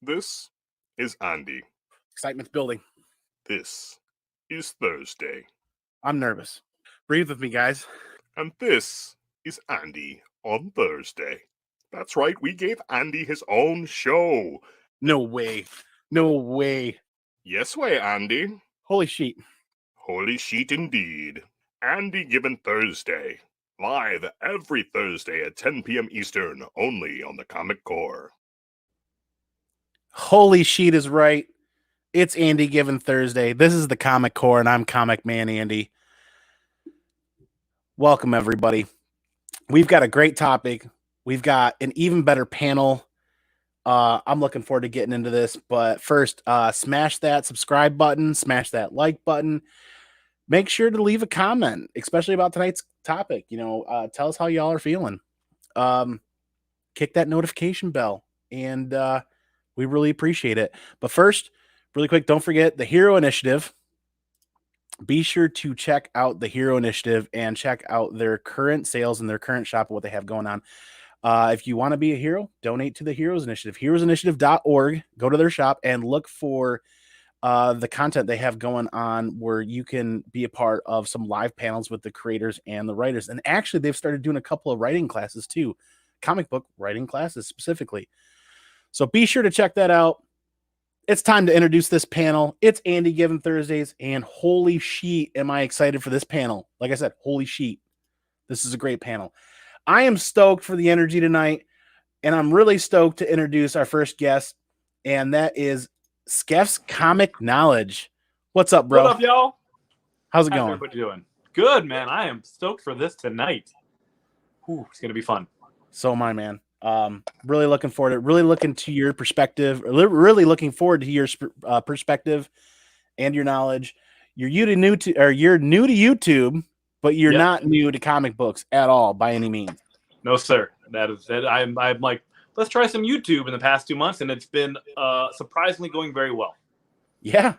This is Andy. Excitement's building. This is Thursday. I'm nervous. Breathe with me, guys. And this is Andy on Thursday. That's right, we gave Andy his own show. No way. No way. Yes way, Andy. Holy sheet. Holy sheet indeed. Andy Given Thursday. Live every Thursday at 10 p.m. Eastern, only on the Comic Core. Holy sheet is right. It's Andy Given Thursday. This is the Comic Core, and I'm ComicManAndy. Welcome, everybody. We've got a great topic. We've got an even better panel. I'm looking forward to getting into this. But first, smash that subscribe button. Smash that like button. Make sure to leave a comment, especially about tonight's topic. Tell us how y'all are feeling. Kick that notification bell. And we really appreciate it. But first, really quick, don't forget the Hero Initiative. Be sure to check out the Hero Initiative and check out their current sales and their current shop and what they have going on. If you want to be a hero, donate to the Heroes Initiative. heroesinitiative.org. Go to their shop and look for the content they have going on where you can be a part of some live panels with the creators and the writers. And actually, they've started doing a couple of writing classes too. Comic book writing classes specifically. So be sure to check that out. It's time to introduce this panel. It's Andy Given Thursdays, and holy sheet, am I excited for this panel. Like I said, holy sheet. This is a great panel. I am stoked for the energy tonight, and I'm really stoked to introduce our first guest, and that is Skeff's Comic Knowledge. What's up, bro? What up, y'all? How's it going? How's everybody doing? Good, man. I am stoked for this tonight. Ooh, it's going to be fun. So am I, man. Really looking forward to it. Really looking to your perspective. Really looking forward to your perspective and your knowledge. You're new to YouTube, but you're not new to comic books at all by any means. No, sir. That is that. I'm like, let's try some YouTube in the past 2 months, and it's been surprisingly going very well. Yeah.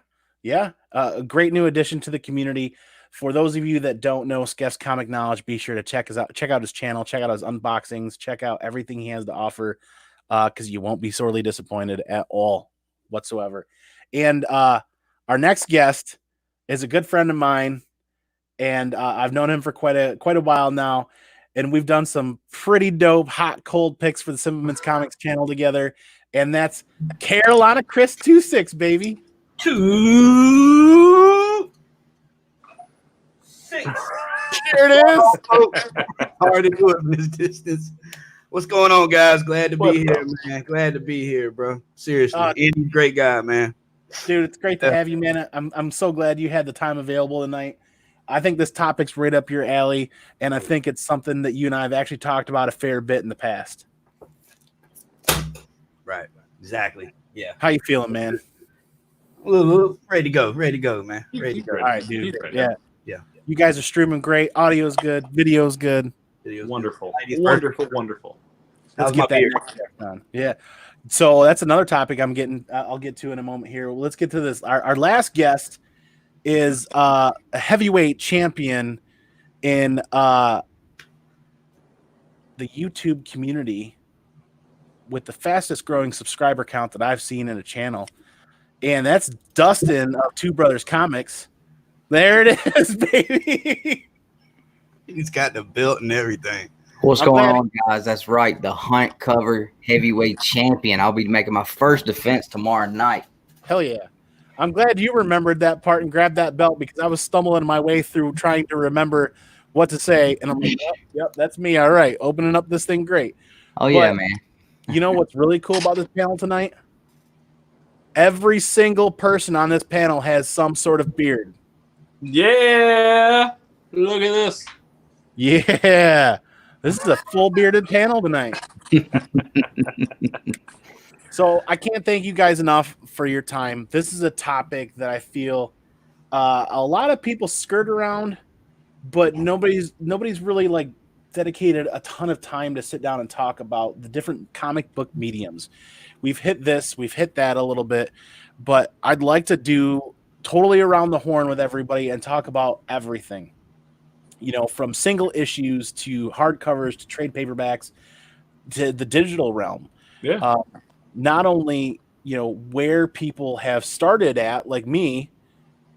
A great new addition to the community. For those of you that don't know Skeff's Comic Knowledge, be sure to check out his channel, check out his unboxings, check out everything he has to offer, because you won't be sorely disappointed at all whatsoever. And our next guest is a good friend of mine, and I've known him for quite a while now, and we've done some pretty dope hot cold picks for the Simpleman's Comics channel together, and that's Carolina Chris 26, baby. 2 6. Here it is. Hard to do it in this distance. What's going on, guys? Glad to be here, man. Glad to be here, bro. Seriously, Andy's a great guy, man. Dude, it's great to have you, man. I'm so glad you had the time available tonight. I think this topic's right up your alley, and I think it's something that you and I have actually talked about a fair bit in the past. Right. Exactly. Yeah. How you feeling, man? Ready to go, man. Ready to go. All right, dude. Yeah. You guys are streaming great. Audio's good. Video's good. Wonderful. Wonderful. Let's get that next step done. Yeah. So that's another topic I'll get to in a moment here. Let's get to this. Our last guest is a heavyweight champion in the YouTube community with the fastest growing subscriber count that I've seen in a channel. And that's Dustin of Two Brothers Comics. There it is, baby. He's got the belt and everything. What's going on, guys? That's right. The Hunt Cover Heavyweight Champion. I'll be making my first defense tomorrow night. Hell yeah. I'm glad you remembered that part and grabbed that belt, because I was stumbling my way through trying to remember what to say. And I'm like, yep, that's me. All right. Opening up this thing. Great. Yeah, man. You know what's really cool about this panel tonight? Every single person on this panel has some sort of beard. Yeah. Look at this. Yeah. This is a full bearded panel tonight. So I can't thank you guys enough for your time. This is a topic that I feel a lot of people skirt around, but nobody's really like dedicated a ton of time to sit down and talk about the different comic book mediums. We've hit that a little bit, but I'd like to do totally around the horn with everybody and talk about everything, from single issues to hardcovers to trade paperbacks to the digital realm. Yeah. Not only where people have started at, like me,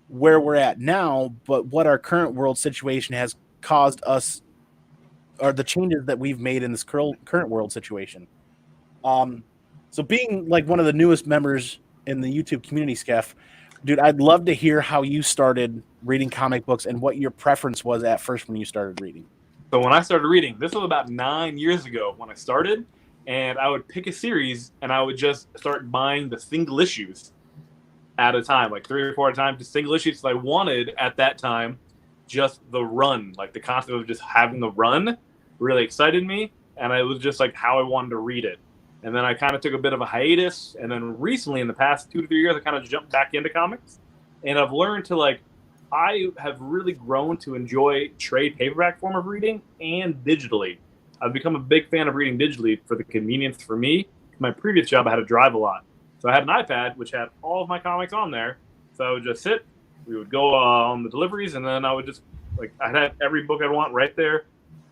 where we're at now, but what our current world situation has caused us, or the changes that we've made in this current world situation. So being like one of the newest members in the YouTube community, Skeff, dude, I'd love to hear how you started reading comic books and what your preference was at first when you started reading. So when I started reading, this was about 9 years ago when I started, and I would pick a series and I would just start buying the single issues at a time, like 3 or 4 at a time, just single issues. I wanted at that time just the run, like the concept of just having the run really excited me, and it was just like how I wanted to read it. And then I kind of took a bit of a hiatus, and then recently in the past 2 to 3 years, I kind of jumped back into comics, and I've learned to I have really grown to enjoy trade paperback form of reading and digitally. I've become a big fan of reading digitally for the convenience for me. My previous job, I had to drive a lot. So I had an iPad, which had all of my comics on there. So I would just sit, we would go on the deliveries, and then I would just, I had every book I want right there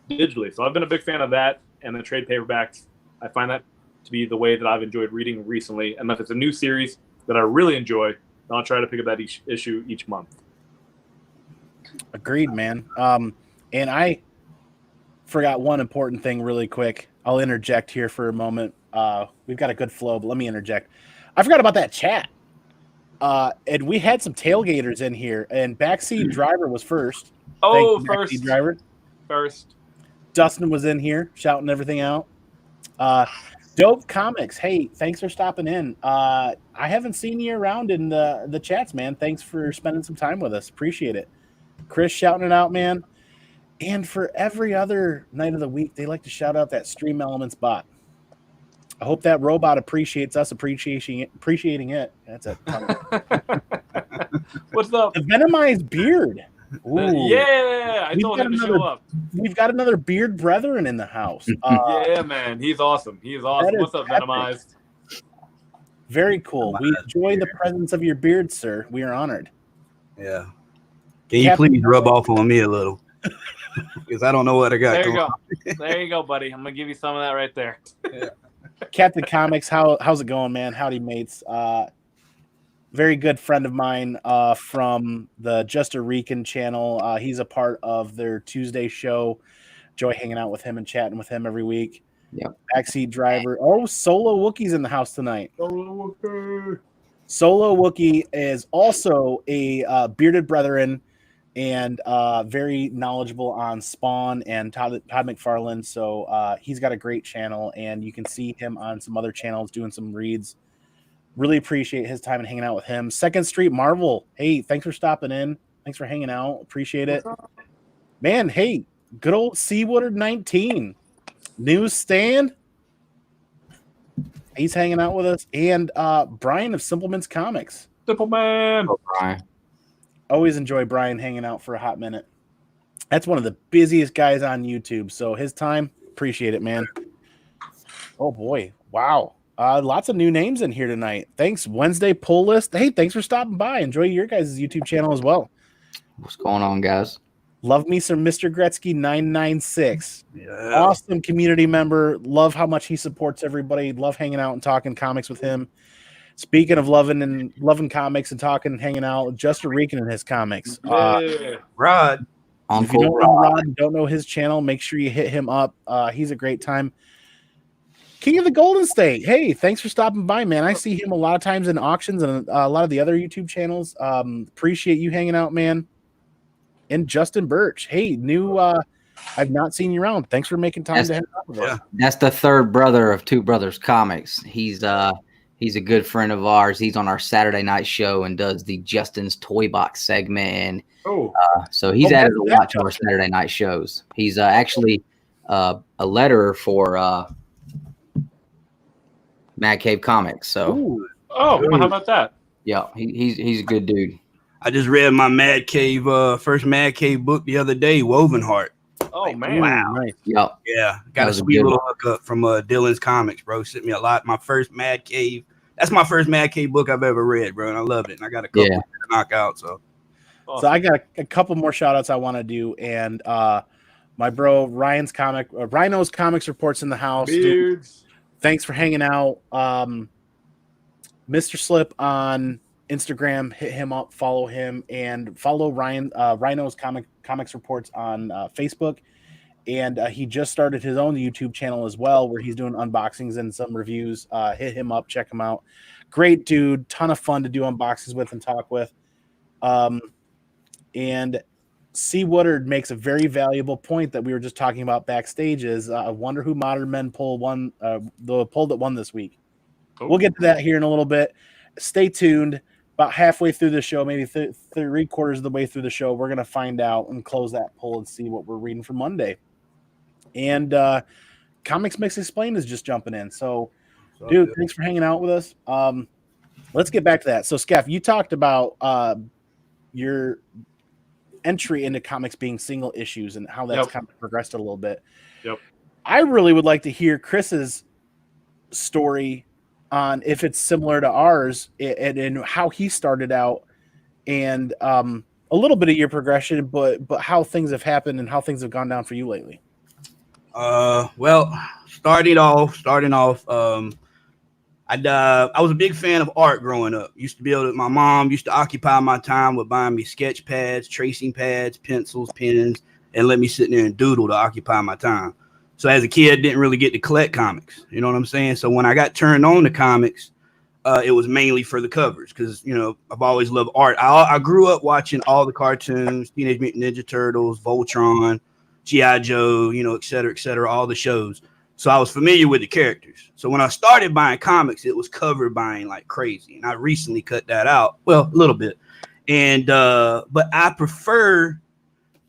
digitally. So I've been a big fan of that, and the trade paperbacks. I find that to be the way that I've enjoyed reading recently. And if it's a new series that I really enjoy, then I'll try to pick up that issue each month. Agreed, man. And I forgot one important thing really quick. I'll interject here for a moment. We've got a good flow, but let me interject. I forgot about that chat. And we had some tailgaters in here, and Backseat Driver was first. Oh, Thank you, Backseat Driver. First. Dustin was in here shouting everything out. Dope Comics. Hey, thanks for stopping in. I haven't seen you around in the chats, man. Thanks for spending some time with us. Appreciate it. Chris shouting it out, man. And for every other night of the week, they like to shout out that Stream Elements bot. I hope that robot appreciates us appreciating it. That's a What's up? The Venomized Beard. Ooh. Yeah, I told him to show up. We've got another beard brethren in the house. Yeah, man, he's awesome. He's awesome. What's up, Venomized? Very cool. We enjoy the presence of your beard, sir. We are honored. Yeah. Can you please rub off on me a little? Because I don't know what I got. There you go. There you go, buddy. I'm gonna give you some of that right there. Yeah. Captain Comics, how's it going, man? Howdy, mates. Very good friend of mine from the Just a Rican channel. He's a part of their Tuesday show. Enjoy hanging out with him and chatting with him every week. Yep. Backseat Driver. Oh, Solo Wookie's in the house tonight. Solo Wookie. Solo Wookie is also a bearded brethren and very knowledgeable on Spawn and Todd McFarlane. So he's got a great channel, and you can see him on some other channels doing some reads. Really appreciate his time and hanging out with him. Second Street Marvel. Hey, thanks for stopping in. Thanks for hanging out. Appreciate it. Man, hey, good old Seawoodard 19. Newsstand. He's hanging out with us. And Brian of Simpleman's Comics. Simpleman. Oh, Brian. Always enjoy Brian hanging out for a hot minute. That's one of the busiest guys on YouTube. So his time, appreciate it, man. Oh, boy. Wow. Lots of new names in here tonight. Thanks, Wednesday Pull List. Hey, thanks for stopping by. Enjoy your guys' YouTube channel as well. What's going on, guys? Love me some Mr. Gretzky 996. Yeah. Awesome community member. Love how much he supports everybody. Love hanging out and talking comics with him. Speaking of loving comics and talking and hanging out, Just a Rican in his comics. Rod. If you don't know Rod and don't know his channel, make sure you hit him up. He's a great time. King of the Golden State. Hey, thanks for stopping by, man. I see him a lot of times in auctions and a lot of the other YouTube channels. Appreciate you hanging out, man. And Justin Birch. Hey, new I've not seen you around. Thanks for making time to hang out with us. That's the third brother of Two Brothers Comics. He's a good friend of ours. He's on our Saturday night show and does the Justin's Toy Box segment. And so he's added a lot to our Saturday night shows. He's actually a letterer for Mad Cave Comics. So how about that? Yeah, he's a good dude. I just read my Mad Cave first Mad Cave book the other day, Woven Heart. Oh man. Wow. Nice. Yep. Yeah. Got a sweet little hookup from Dylan's Comics, bro. Sent me a lot. My first Mad Cave. That's my first Mad Cave book I've ever read, bro. And I loved it. And I got a couple to knock out. So I got a couple more shout outs I want to do. And my bro Rhino's Comics Reports in the house. Dude, thanks for hanging out. Mr. Slip on Instagram. Hit him up, follow him, and follow Rhino's Comics Reports on Facebook. And he just started his own YouTube channel as well, where he's doing unboxings and some reviews. Hit him up, check him out. Great dude, ton of fun to do unboxings with and talk with. And C. Woodard makes a very valuable point that we were just talking about backstage. Is I wonder who Modern Men poll won, the poll that won this week. Oh. We'll get to that here in a little bit. Stay tuned. About halfway through the show, maybe 3/4 of the way through the show, we're going to find out and close that poll and see what we're reading for Monday. And Comics Mix Explained is just jumping in. So, dude, thanks for hanging out with us. Let's get back to that. So, Skeff, you talked about your entry into comics being single issues and how that's kind of progressed a little bit. Yep. I really would like to hear Chris's story on if it's similar to ours and how he started out and a little bit of your progression, but how things have happened and how things have gone down for you lately. Well, starting off, I was a big fan of art growing up. My mom used to occupy my time with buying me sketch pads, tracing pads, pencils, pens, and let me sit there and doodle to occupy my time. So as a kid, didn't really get to collect comics. You know what I'm saying? So when I got turned on to comics, it was mainly for the covers because, I've always loved art. I grew up watching all the cartoons, Teenage Mutant Ninja Turtles, Voltron, G.I. Joe, et cetera, all the shows. So I was familiar with the characters. So when I started buying comics, it was cover buying like crazy. And I recently cut that out. Well, a little bit. And but I prefer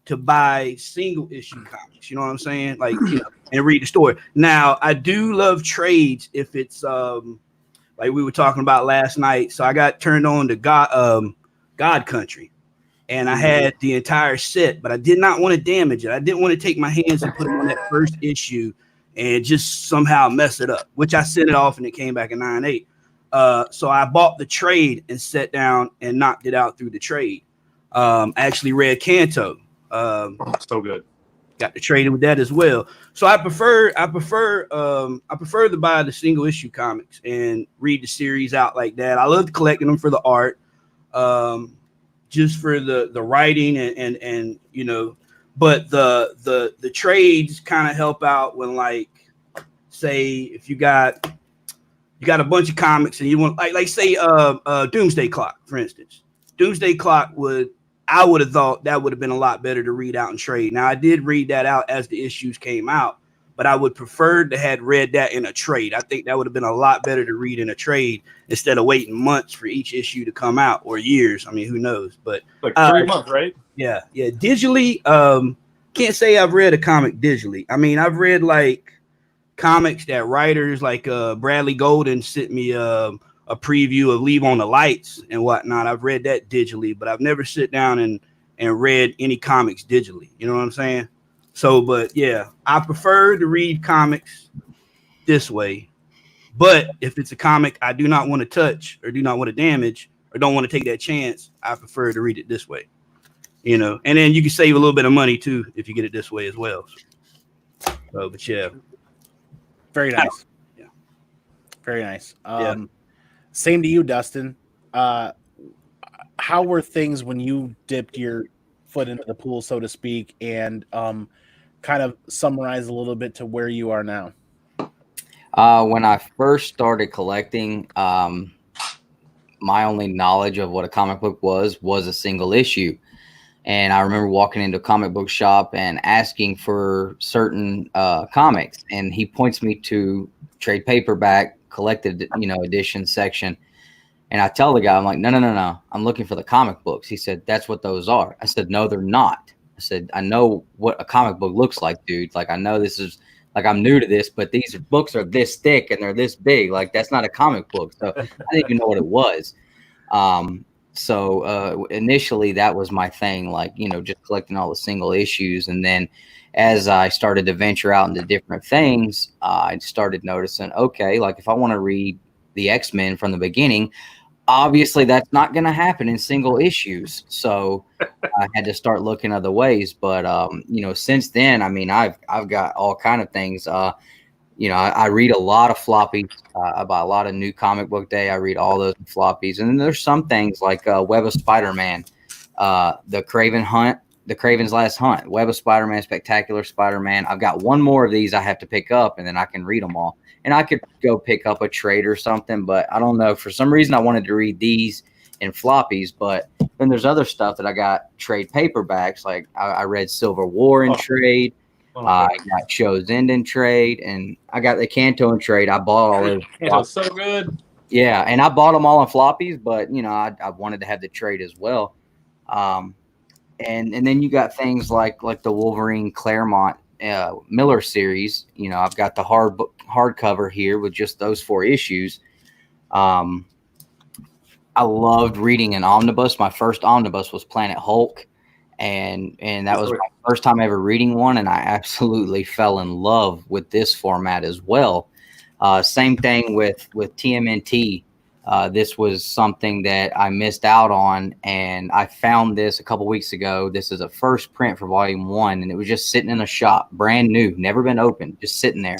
to buy single issue comics. You know what I'm saying? Like, and read the story. Now, I do love trades if it's like we were talking about last night. So I got turned on to God Country. And I had the entire set, but I did not want to damage it. I didn't want to take my hands and put it on that first issue and just somehow mess it up, which I sent it off and it came back in 9/8. So I bought the trade and sat down and knocked it out through the trade. Actually read Kanto. So good. Got to trade with that as well. So I prefer to buy the single issue comics and read the series out like that. I love collecting them for the art. Just for the writing and but the trades kind of help out when, like, say if you got a bunch of comics and you want like say Doomsday Clock, for instance. Doomsday Clock I would have thought that would have been a lot better to read out in trade. Now I did read that out as the issues came out, but I would prefer to have read that in a trade. I think that would have been a lot better to read in a trade instead of waiting months for each issue to come out, or years. I mean, who knows? But like 3 months, right? Yeah. Digitally, can't say I've read a comic digitally. I mean, I've read like comics that writers like Bradley Golden sent me a preview of Leave on the Lights and whatnot. I've read that digitally, but I've never sit down and read any comics digitally. You know what I'm saying? So, but yeah, I prefer to read comics this way. But if it's a comic I do not want to touch or do not want to damage or don't want to take that chance, I prefer to read it this way. And then you can save a little bit of money too if you get it this way as well. So, but yeah. Very nice. Yeah. Very nice. Same to you, Dustin. How were things when you dipped your foot into the pool, so to speak, and kind of summarize a little bit to where you are now? When I first started collecting, my only knowledge of what a comic book was a single issue. And I remember walking into a comic book shop and asking for certain comics. And he points me to trade paperback, collected, edition section. And I tell the guy, I'm like, no. I'm looking for the comic books. He said, that's what those are. I said, no, they're not. I said, I know what a comic book looks like, dude. Like, I know this is like, I'm new to this, but these books are this thick and they're this big. Like, that's not a comic book. So I didn't even know what it was. So initially that was my thing, like, just collecting all the single issues. And then as I started to venture out into different things, I started noticing, okay, like if I want to read the X-Men from the beginning, obviously that's not going to happen in single issues. So I had to start looking other ways. But, since then, I mean, I've got all kind of things. I read a lot of floppies. I buy a lot of New Comic Book Day. I read all those floppies. And then there's some things like Web of Spider-Man, the Craven's Last Hunt, Web of Spider-Man, Spectacular Spider-Man. I've got one more of these I have to pick up, and then I can read them all. And I could go pick up a trade or something, but I don't know. For some reason, I wanted to read these in floppies, but then there's other stuff that I got trade paperbacks. Like I read Civil War in trade. I got Show's End in trade, and I got the Kanto in trade. I bought all those. Kanto's so good. Yeah, and I bought them all in floppies, but I wanted to have the trade as well. And then you got things like the Wolverine Claremont Miller series. I've got the hardcover here with just those 4 issues. I loved reading an omnibus. My first omnibus was Planet Hulk, and that was my first time ever reading one, and I absolutely fell in love with this format as well. Same thing with TMNT. This was something that I missed out on, and I found this a couple weeks ago. This is a first print for volume 1, and it was just sitting in a shop, brand new, never been opened, just sitting there.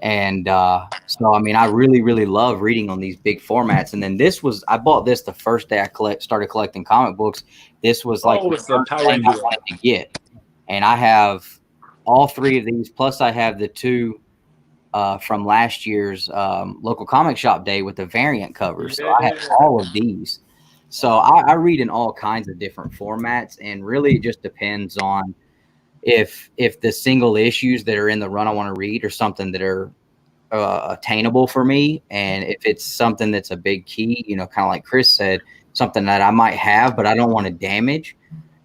And so, I really, really love reading on these big formats. And then I bought this the first day I started collecting comic books. This was like the first thing I wanted to get. And I have all 3 of these, plus I have the 2 from last year's local comic shop day with the variant covers. So I have all of these. So I read in all kinds of different formats, and really it just depends on if the single issues that are in the run I want to read are something that are attainable for me, and if it's something that's a big key, kind of like Chris said, something that I might have but I don't want to damage,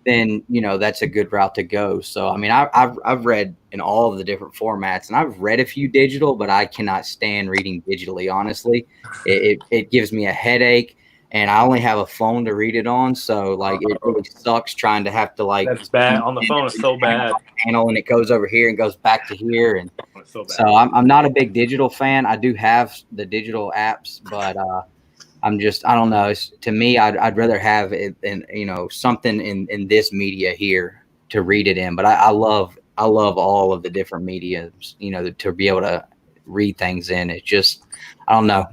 then that's a good route to go. So I've read in all of the different formats, and I've read a few digital, but I cannot stand reading digitally. Honestly, it gives me a headache. And I only have a phone to read it on, so it really sucks trying to have to That's bad. On the phone is so bad. Panel, and it goes over here and goes back to here, and so I'm not a big digital fan. I do have the digital apps, but I don't know. To me, I'd rather have it in something in this media here to read it in. But I love all of the different mediums, to be able to read things in. It's just, I don't know.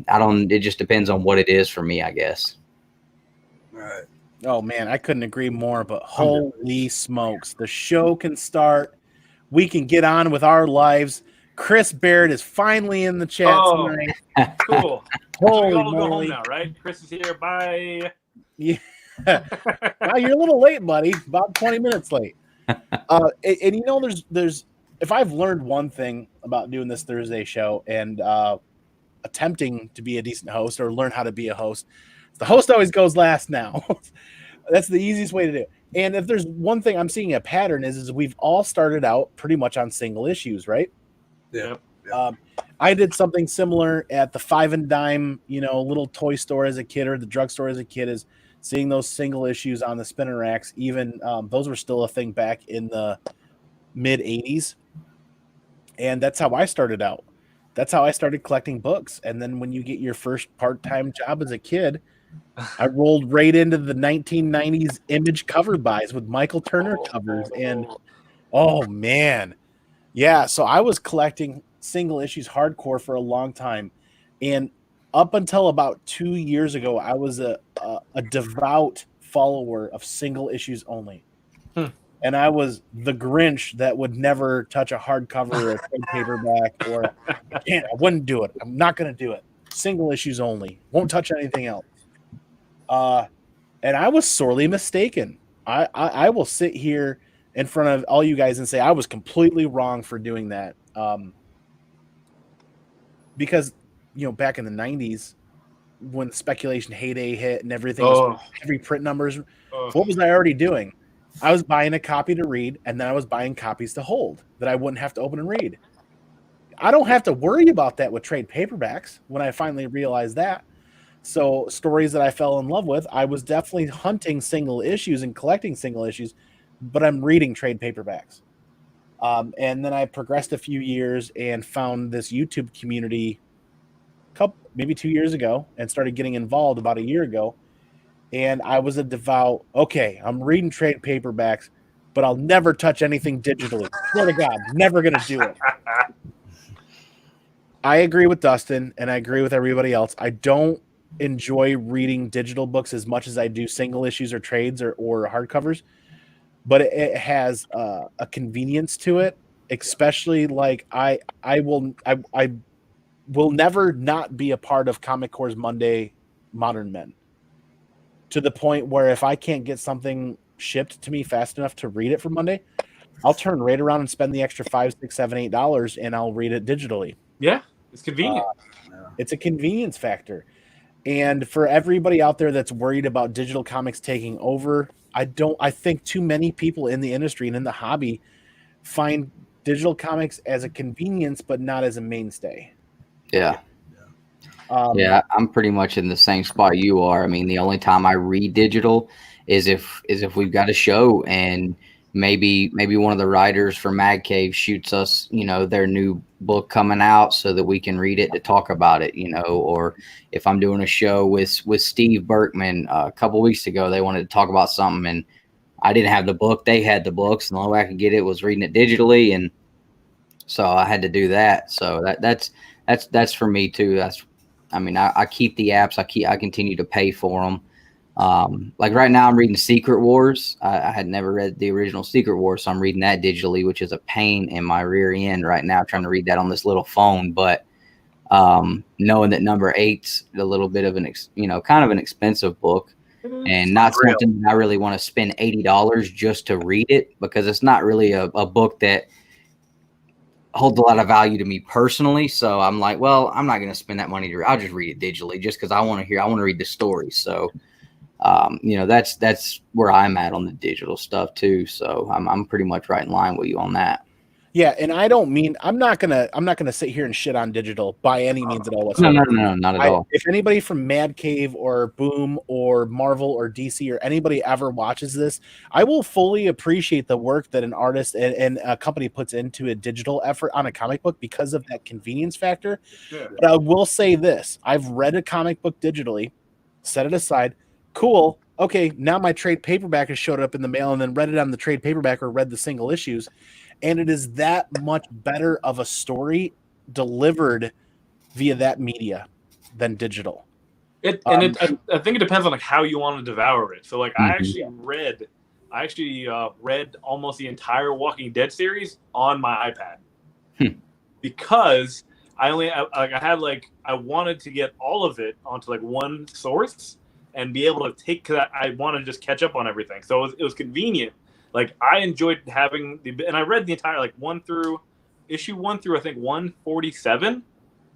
It just depends on what it is for me, I guess. Right. Oh man, I couldn't agree more, but holy smokes. The show can start. We can get on with our lives. Chris Barrett is finally in the chat tonight. Cool. Holy we all go home moly. now, right? Chris is here. Bye. Yeah. Well, you're a little late, buddy. About 20 minutes late. And there's if I've learned one thing about doing this Thursday show and attempting to be a decent host or learn how to be a host, the host always goes last now. That's the easiest way to do it. And if there's one thing I'm seeing a pattern is we've all started out pretty much on single issues, right? Yeah. I did something similar at the 5 and Dime, little toy store as a kid, or the drugstore as a kid, is seeing those single issues on the spinner racks. Even those were still a thing back in the mid 80s. And that's how I started out. That's how I started collecting books. And then when you get your first part-time job as a kid, I rolled right into the 1990s Image cover buys with Michael Turner covers. And oh man. Yeah, so I was collecting single issues hardcore for a long time. And up until about 2 years ago, I was a devout follower of single issues only. And I was the Grinch that would never touch a hardcover or a trade paperback, or I wouldn't do it. I'm not going to do it. Single issues only. Won't touch anything else. And I was sorely mistaken. I will sit here in front of all you guys and say I was completely wrong for doing that. Because, back in the 90s, when the speculation heyday hit and everything was every print numbers, what was I already doing? I was buying a copy to read, and then I was buying copies to hold that I wouldn't have to open and read. I don't have to worry about that with trade paperbacks when I finally realized that. So stories that I fell in love with, I was definitely hunting single issues and collecting single issues, but I'm reading trade paperbacks. And then I progressed a few years and found this YouTube community maybe 2 years ago, and started getting involved about a year ago. And I was a devout, I'm reading trade paperbacks, but I'll never touch anything digitally. Swear to God, never going to do it. I agree with Dustin, and I agree with everybody else. I don't enjoy reading digital books as much as I do single issues or trades or hardcovers, but it has a convenience to it. Especially like I will never not be a part of Comic Core's Monday Modern Men, to the point where if I can't get something shipped to me fast enough to read it for Monday, I'll turn right around and spend the extra $5, $6, $7, $8 and I'll read it digitally. Yeah, it's convenient. It's a convenience factor. And for everybody out there that's worried about digital comics taking over, I think too many people in the industry and in the hobby find digital comics as a convenience, but not as a mainstay. Yeah. Yeah, I'm pretty much in the same spot you are. I mean, the only time I read digital is if we've got a show and maybe one of the writers for Mad Cave shoots us, their new book coming out so that we can read it to talk about it, or if I'm doing a show with Steve Berkman a couple weeks ago, they wanted to talk about something and I didn't have the book. They had the books, and the only way I could get it was reading it digitally, and so I had to do that. So that's for me too. I keep the apps. I continue to pay for them. Like right now, I'm reading Secret Wars. I had never read the original Secret Wars, so I'm reading that digitally, which is a pain in my rear end right now, trying to read that on this little phone. But knowing that number 8's a little bit of kind of an expensive book, and not something I really want to spend $80 just to read it, because it's not really a book that holds a lot of value to me personally. So I'm like, well, I'm not going to spend that money I'll just read it digitally just because I want to read the story. So, that's where I'm at on the digital stuff too. So I'm pretty much right in line with you on that. Yeah, and I don't mean I'm not gonna sit here and shit on digital by any means at all. No, not at all. If anybody from Mad Cave or Boom or Marvel or DC or anybody ever watches this, I will fully appreciate the work that an artist and a company puts into a digital effort on a comic book because of that convenience factor. Yeah. But I will say this: I've read a comic book digitally, set it aside, cool. Okay, now my trade paperback has showed up in the mail, and then read it on the trade paperback or read the single issues. And it is that much better of a story delivered via that media than digital. I think it depends on like how you want to devour it. So like I actually read almost the entire Walking Dead series on my iPad because I wanted to get all of it onto like one source and be able to take that. I wanted to just catch up on everything. So it was convenient. Like I enjoyed having and I read the entire issue 1 through I think 147.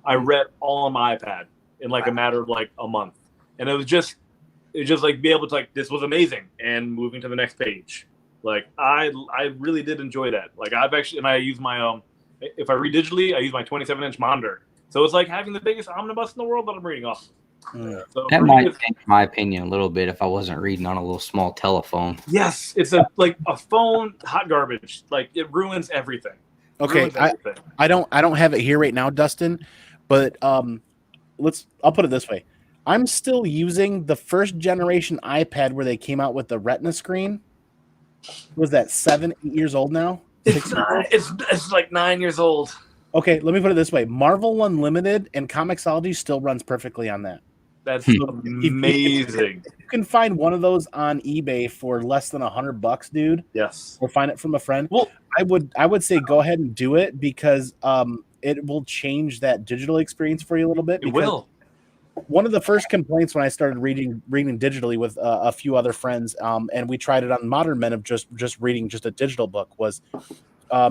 I read all on my iPad in like a matter of like a month, and it was just like be able to like, this was amazing, and moving to the next page. Like I really did enjoy that. Like I use my if I read digitally, I use my 27-inch monitor, so it's like having the biggest omnibus in the world that I'm reading off. So that might change my opinion a little bit if I wasn't reading on a little small telephone. Yes, it's like a phone, hot garbage. Like it ruins everything. Okay, I don't have it here right now, Dustin, but I'll put it this way. I'm still using the first generation iPad where they came out with the Retina screen. Was that 7, 8 years old now? It's like 9 years old. Okay, let me put it this way. Marvel Unlimited and Comixology still runs perfectly on that. That's amazing. You can find one of those on eBay for less than $100, dude. Yes. Or find it from a friend. Well, I would say go ahead and do it because it will change that digital experience for you a little bit. It will. One of the first complaints when I started reading digitally with a few other friends, and we tried it on Modern Men of just reading just a digital book was,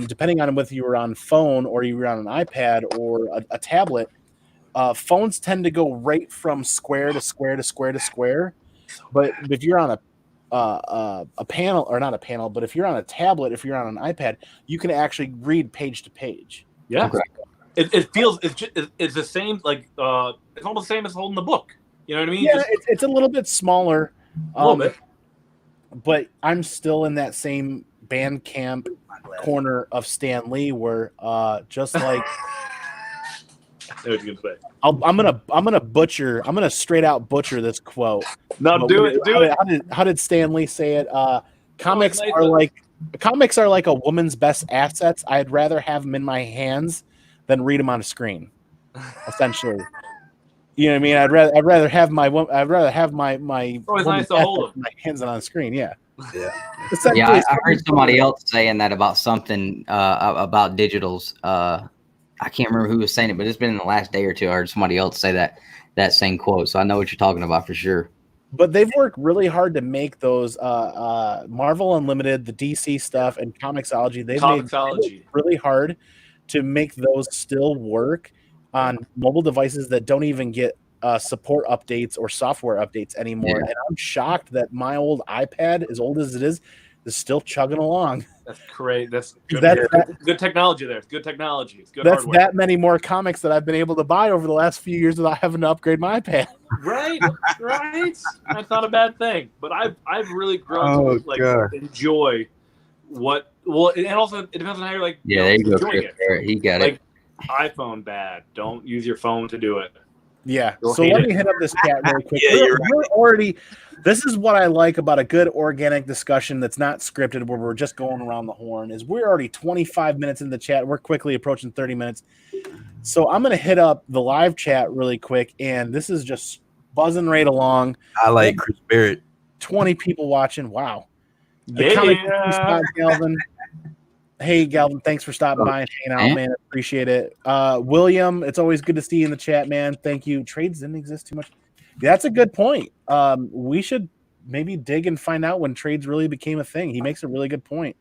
depending on whether you were on phone or you were on an iPad or a tablet, phones tend to go right from square to square to square to square. But if you're on a panel, or not a panel, but if you're on a tablet, if you're on an iPad, you can actually read page to page. Yeah. Okay. It feels it's the same, like it's almost the same as holding the book. You know what I mean? Yeah, it's a little bit smaller. A little bit. But I'm still in that same Bandcamp corner of Stan Lee where just like I know what you're gonna say. I'm gonna straight out butcher this quote. No, do it. How did Stan Lee say it? Comics are like a woman's best assets. I'd rather have them in my hands than read them on a screen. essentially. You know what I mean? I'd rather have my always nice to hold them. My hands on the screen. Yeah. Yeah. Yeah, I heard somebody else saying that about something about digitals. I can't remember who was saying it, but it's been in the last day or two. I heard somebody else say that same quote. So I know what you're talking about for sure. But they've worked really hard to make those Marvel Unlimited, the DC stuff, and Comixology. They've made really hard to make those still work on mobile devices that don't even get support updates or software updates anymore. Yeah. And I'm shocked that my old iPad, as old as it is still chugging along. That's great. That's good. Good technology there. It's good technology. It's good that's hardware. That many more comics that I've been able to buy over the last few years without having to upgrade my iPad. Right. That's not a bad thing. But I've really grown to enjoy what. Well, and also it depends on how you're like. Yeah, there you go. Chris. He got it. iPhone bad. Don't use your phone to do it. Yeah. So let me hit up this chat really quick. We're already. This is what I like about a good organic discussion that's not scripted, where we're just going around the horn. Is we're already 25 minutes in the chat. We're quickly approaching 30 minutes. So I'm going to hit up the live chat really quick, and this is just buzzing right along. I like Chris Barrett. 20 people watching. Wow. Yeah. Galvin. Hey, Galvin, thanks for stopping by and hanging out, man. Appreciate it. William, it's always good to see you in the chat, man. Thank you. Trades didn't exist too much. That's a good point. We should maybe dig and find out when trades really became a thing. He makes a really good point.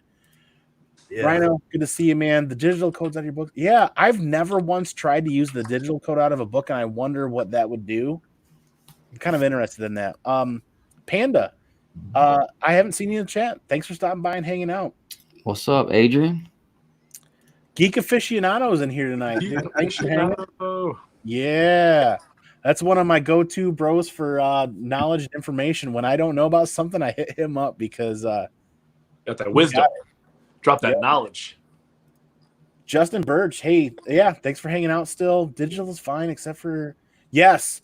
Yeah. Rhino, good to see you, man. The digital codes out of your book. Yeah, I've never once tried to use the digital code out of a book, and I wonder what that would do. I'm kind of interested in that. Panda, I haven't seen you in the chat. Thanks for stopping by and hanging out. What's up, Adrian? Geek Aficionado's in here tonight. Yeah. That's one of my go-to bros for knowledge and information. When I don't know about something, I hit him up because got that wisdom. Drop that knowledge. Justin Birch, hey, yeah, thanks for hanging out still. Digital is fine except for yes.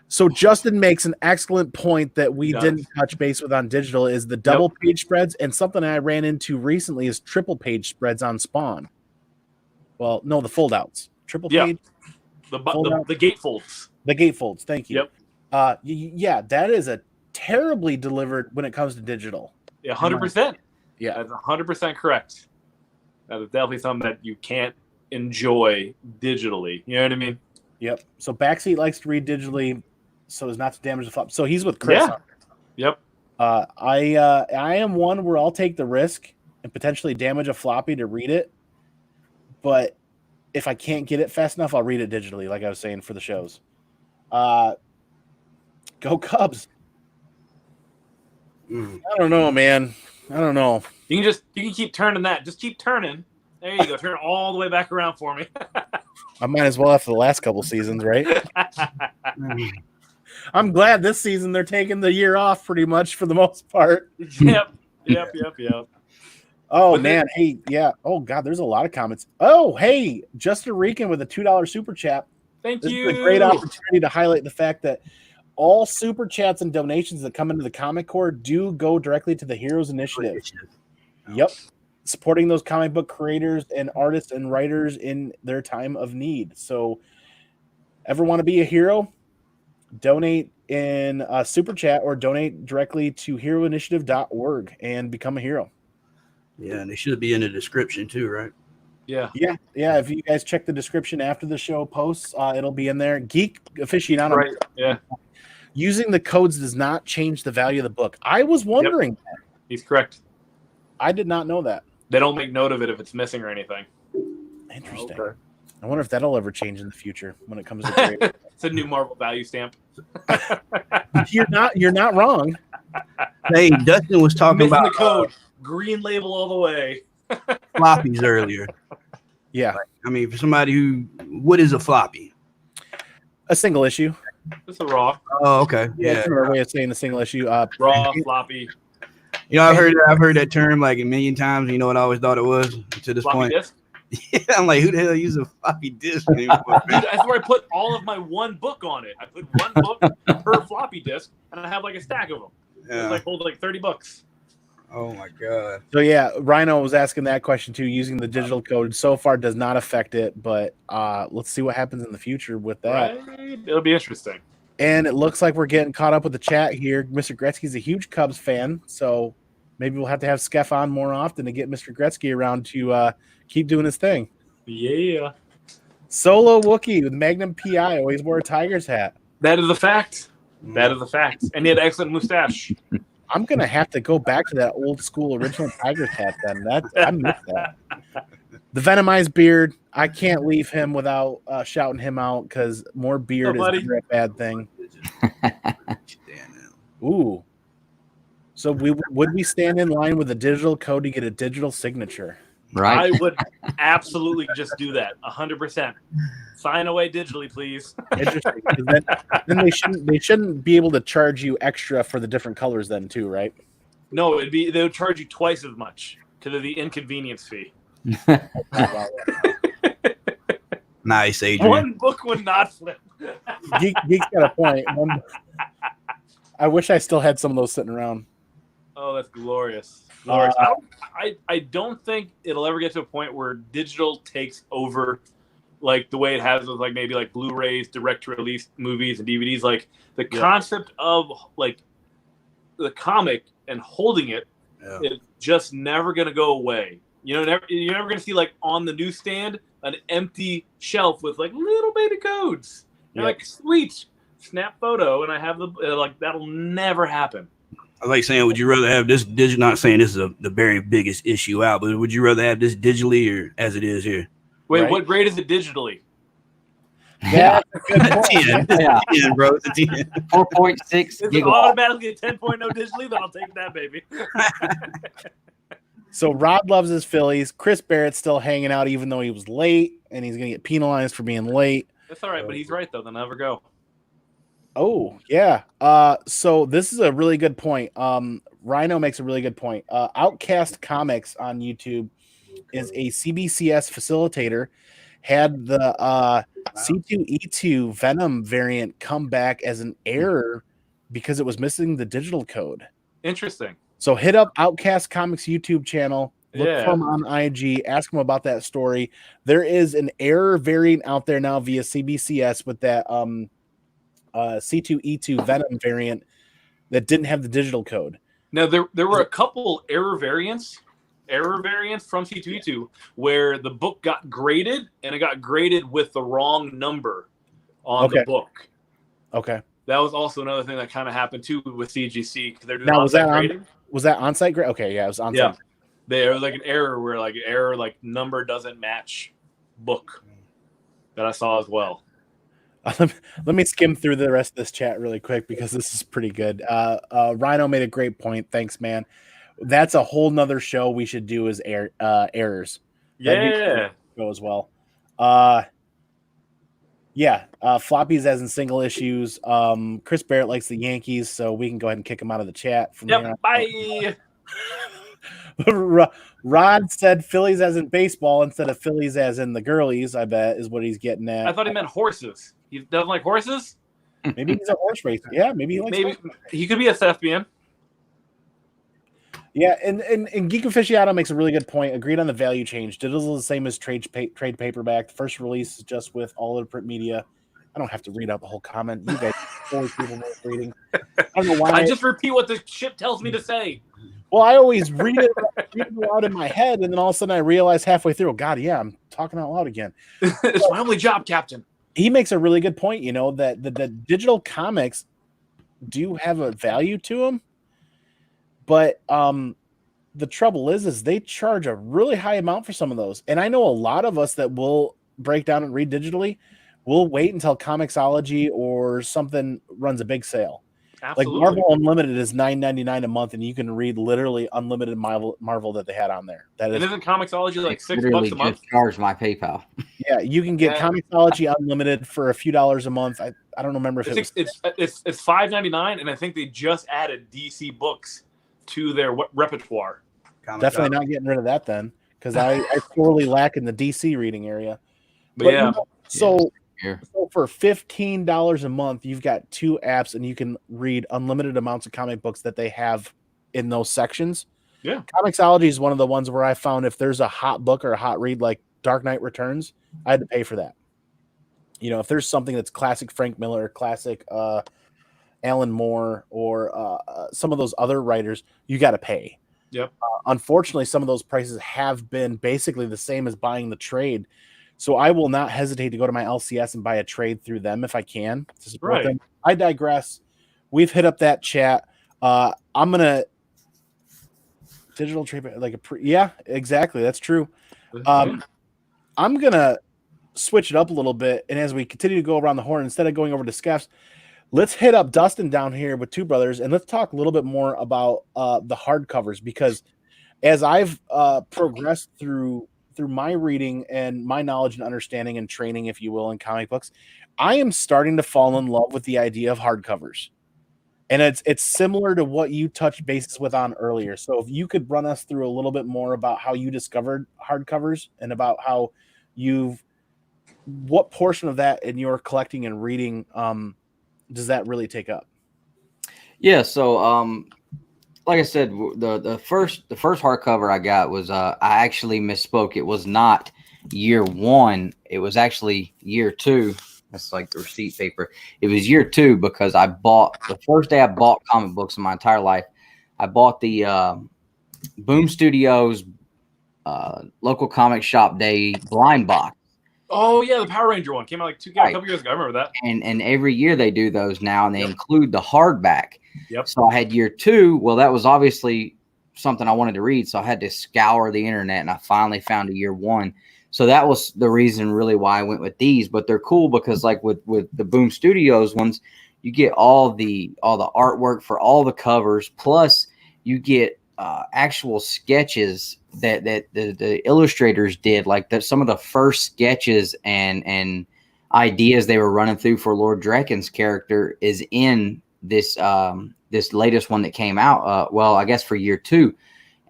So Justin makes an excellent point that we didn't touch base with on digital is the double page spreads, and something I ran into recently is triple page spreads on Spawn. Well, no, the fold outs. Triple page. The gatefolds. The gatefolds, thank you. Yep. Yeah, that is a terribly delivered when it comes to digital. Yeah, 100%. Yeah. That's 100% correct. That is definitely something that you can't enjoy digitally. You know what I mean? Yep. So Backseat likes to read digitally so as not to damage the flop. So he's with Chris. Yeah. Yep. I am one where I'll take the risk and potentially damage a floppy to read it. But if I can't get it fast enough, I'll read it digitally, like I was saying for the shows. Go Cubs. I don't know, man. I don't know. You can keep turning that. Just keep turning. There you go. Turn it all the way back around for me. I might as well after the last couple seasons, right? I'm glad this season they're taking the year off pretty much for the most part. Yep. Oh, but man. Hey, yeah. Oh, God, there's a lot of comments. Oh, hey, Justin Rican with a $2 super chat. Thank you. This is a great opportunity to highlight the fact that all super chats and donations that come into the Comic Core do go directly to the Heroes Initiative. Yep. Supporting those comic book creators and artists and writers in their time of need. So, ever want to be a hero? Donate in a super chat or donate directly to heroinitiative.org and become a hero. Yeah, and they should be in the description too, right? Yeah. If you guys check the description after the show posts, it'll be in there. Geek Aficionado. Right. Yeah. Using the codes does not change the value of the book. I was wondering that. He's correct. I did not know that. They don't make note of it if it's missing or anything. Interesting. Okay. I wonder if that'll ever change in the future when it comes to grade. It's a new Marvel value stamp. You're not wrong. Hey, Dustin was talking about the code. Green label all the way. Floppies earlier. Yeah. I mean, for somebody what is a floppy? A single issue. It's a raw. Oh, okay. Yeah. That's another way of saying a single issue. Raw, floppy. You know, I've heard that term like a million times. You know what I always thought it was to this floppy point. Disc? Yeah, I'm like, who the hell uses a floppy disk anymore? Dude, that's where I put all of my one book on it. I put one book per floppy disk, and I have like a stack of them. Yeah. It's like hold like 30 books. Oh my god. So yeah, Rhino was asking that question too. Using the digital code so far does not affect it, but let's see what happens in the future with that. Right? It'll be interesting. And it looks like we're getting caught up with the chat here. Mr. Gretzky's a huge Cubs fan, so maybe we'll have to have Skeff on more often to get Mr. Gretzky around to keep doing his thing. Yeah. Solo Wookie with Magnum PI always wore a Tigers hat. That is a fact. That is a fact. And he had an excellent mustache. I'm gonna have to go back to that old school original Tigers hat then. I miss that. The Venomized beard, I can't leave him without shouting him out because more beard is never a bad thing. Ooh. So would we stand in line with a digital code to get a digital signature? Right. I would absolutely just do that. 100%. Sign away digitally, please. Interesting. Then they shouldn't be able to charge you extra for the different colors then too, right? No, they would charge you twice as much because of the inconvenience fee. Nice, Adrian. One book would not flip. Geek's got a point. I wish I still had some of those sitting around. Oh, that's glorious. I don't think it'll ever get to a point where digital takes over like the way it has with like maybe like Blu-rays, direct-to-release movies and DVDs. Like the concept of like the comic and holding it is just never going to go away. You're never going to see like on the newsstand an empty shelf with like little baby codes. You're like, sweet, snap photo, and I have the like that'll never happen. I like saying, would you rather have this digital? Not saying this is the very biggest issue out, but would you rather have this digitally or as it is here? Wait, right? What grade is it digitally? Yeah, 10, bro. It's a 10. 4.6 Is it gigabytes. automatically a 10.0 digitally? Then I'll take that, baby. So Rod loves his Phillies. Chris Barrett's still hanging out even though he was late, and he's going to get penalized for being late. That's all right, but he's right, though. They'll never go. Oh, yeah. So this is a really good point. Rhino makes a really good point. Outcast Comics on YouTube is a CBCS facilitator. Had the C2E2 Venom variant come back as an error because it was missing the digital code. Interesting. So hit up Outcast Comics YouTube channel. Look Yeah. for him on IG. Ask him about that story. There is an error variant out there now via CBCS with that C2E2 Venom variant that didn't have the digital code. Now, there were a couple error variants from C2E2 where the book got graded, and it got graded with the wrong number on the book. Okay. That was also another thing that kind of happened, too, with CGC. Because they're doing Now, on-site grading. Was that on-site grade? Okay, yeah, it was on-site. Yeah. There was like an error where like number doesn't match book that I saw as well. Let me skim through the rest of this chat really quick because this is pretty good. Rhino made a great point. Thanks, man. That's a whole nother show we should do as errors. Yeah. Show as well. Floppies as in single issues. Chris Barrett likes the Yankees, so we can go ahead and kick him out of the chat. From here on. Bye. Rod said Phillies as in baseball instead of Phillies as in the girlies, I bet, is what he's getting at. I thought he meant horses. He doesn't like horses? Maybe he's a horse racer. Yeah, maybe he likes horses. He could be a thespian. Yeah, and Geek Aficionado makes a really good point. Agreed on the value change. Digital is the same as trade paperback. The first release is just with all of the print media. I don't have to read out the whole comment. You guys always people know reading. I don't know why. I just repeat what the ship tells me to say. Well, I always read it out in my head, and then all of a sudden I realize halfway through, oh, God, yeah, I'm talking out loud again. It's my only job, Captain. He makes a really good point, that the digital comics do have a value to them, but the trouble is they charge a really high amount for some of those. And I know a lot of us that will break down and read digitally, will wait until Comixology or something runs a big sale. Absolutely. Like Marvel Unlimited is $9.99 a month, and you can read literally unlimited Marvel that they had on there. That is, and isn't Comixology like $6 a month? Just charge my PayPal. Yeah, you can get Comixology Unlimited for a few dollars a month. I don't remember if it's $5.99, and I think they just added DC books to their repertoire. Definitely not getting rid of that then, because I sorely lack in the DC reading area. But yeah. So for $15 a month, you've got 2 apps, and you can read unlimited amounts of comic books that they have in those sections. Yeah. Comixology is one of the ones where I found if there's a hot book or a hot read like Dark Knight Returns, I had to pay for that. If there's something that's classic Frank Miller, classic Alan Moore, or some of those other writers, you got to pay. Yep. Unfortunately, some of those prices have been basically the same as buying the trade. So I will not hesitate to go to my LCS and buy a trade through them if I can to support them. I digress. We've hit up that chat. I'm going to digital trade yeah, exactly. That's true. I'm going to switch it up a little bit. And as we continue to go around the horn, instead of going over to Skeff's, let's hit up Dustin down here with Two Brothers, and let's talk a little bit more about the hardcovers, because as I've progressed through my reading and my knowledge and understanding and training, if you will, in comic books, I am starting to fall in love with the idea of hardcovers. And it's similar to what you touched bases with on earlier. So if you could run us through a little bit more about how you discovered hardcovers and about how what portion of that in your collecting and reading does that really take up? Yeah, so like I said, the first hardcover I got was I actually misspoke. It was not year 1. It was actually year 2. That's like the receipt paper. It was year 2 because the first day I bought comic books in my entire life, I bought the Boom Studios local comic shop day blind box. Oh yeah, the Power Ranger one came out a couple years ago. I remember that. And every year they do those now, and they include the hardback. Yep. So I had year 2. Well, that was obviously something I wanted to read, so I had to scour the internet, and I finally found a year 1. So that was the reason really why I went with these. But they're cool because like with the Boom Studios ones, you get all the artwork for all the covers, plus you get actual sketches that the illustrators did, like some of the first sketches and ideas they were running through for Lord Drekken's character is in this this latest one that came out. Well, I guess for year 2.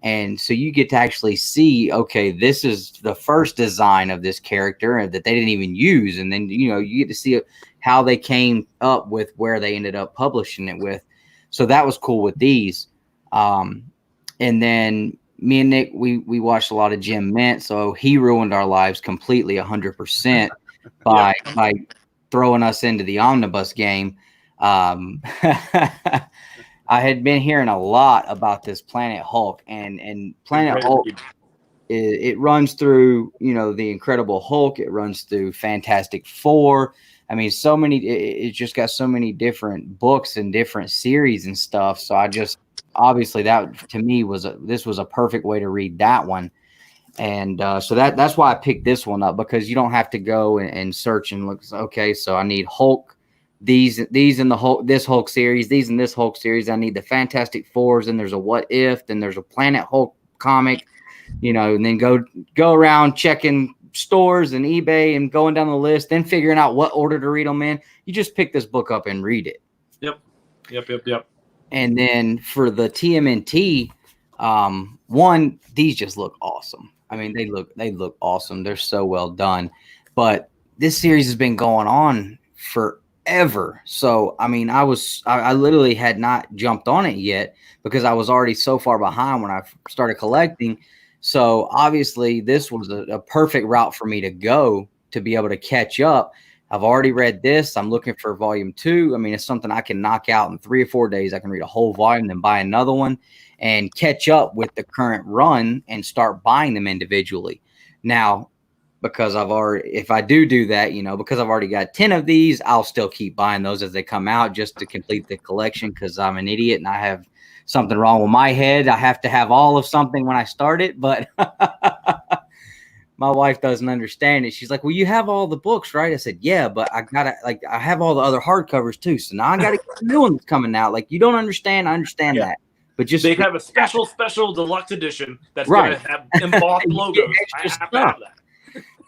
And so you get to actually see, okay, this is the first design of this character that they didn't even use. And then, you get to see how they came up with where they ended up publishing it with. So that was cool with these. And then me and Nick, we watched a lot of Jim Mint. So he ruined our lives completely 100% by throwing us into the omnibus game. I had been hearing a lot about this Planet Hulk, and Planet Hulk, it runs through, the Incredible Hulk. It runs through Fantastic Four. I mean, so many, it's just got so many different books and different series and stuff. So obviously that to me this was a perfect way to read that one. And so that's why I picked this one up, because you don't have to go and search and look. Okay, so I need Hulk. These in the Hulk, this Hulk series, these in this Hulk series. I need the Fantastic Fours, and there's a What If, then there's a Planet Hulk comic, and then go around checking stores and eBay and going down the list, then figuring out what order to read them in. You just pick this book up and read it. Yep. And then for the TMNT, one, these just look awesome. I mean, they look awesome. They're so well done. But this series has been going on forever. So, I mean, I literally had not jumped on it yet because I was already so far behind when I started collecting. So obviously this was a perfect route for me to go to be able to catch up. I've already read this. I'm looking for volume 2. I mean, it's something I can knock out in 3 or 4 days. I can read a whole volume, then buy another one and catch up with the current run and start buying them individually. Now, because if I do that, because I've already got 10 of these, I'll still keep buying those as they come out just to complete the collection, because I'm an idiot and I have something wrong with my head. I have to have all of something when I start it, but my wife doesn't understand it. She's like, well, you have all the books, right? I said, yeah, but I have all the other hardcovers too. So now I got to get the new ones coming out. Like, you don't understand. I understand that. But they have a special deluxe edition that's going to have embossed logos. I have to have that.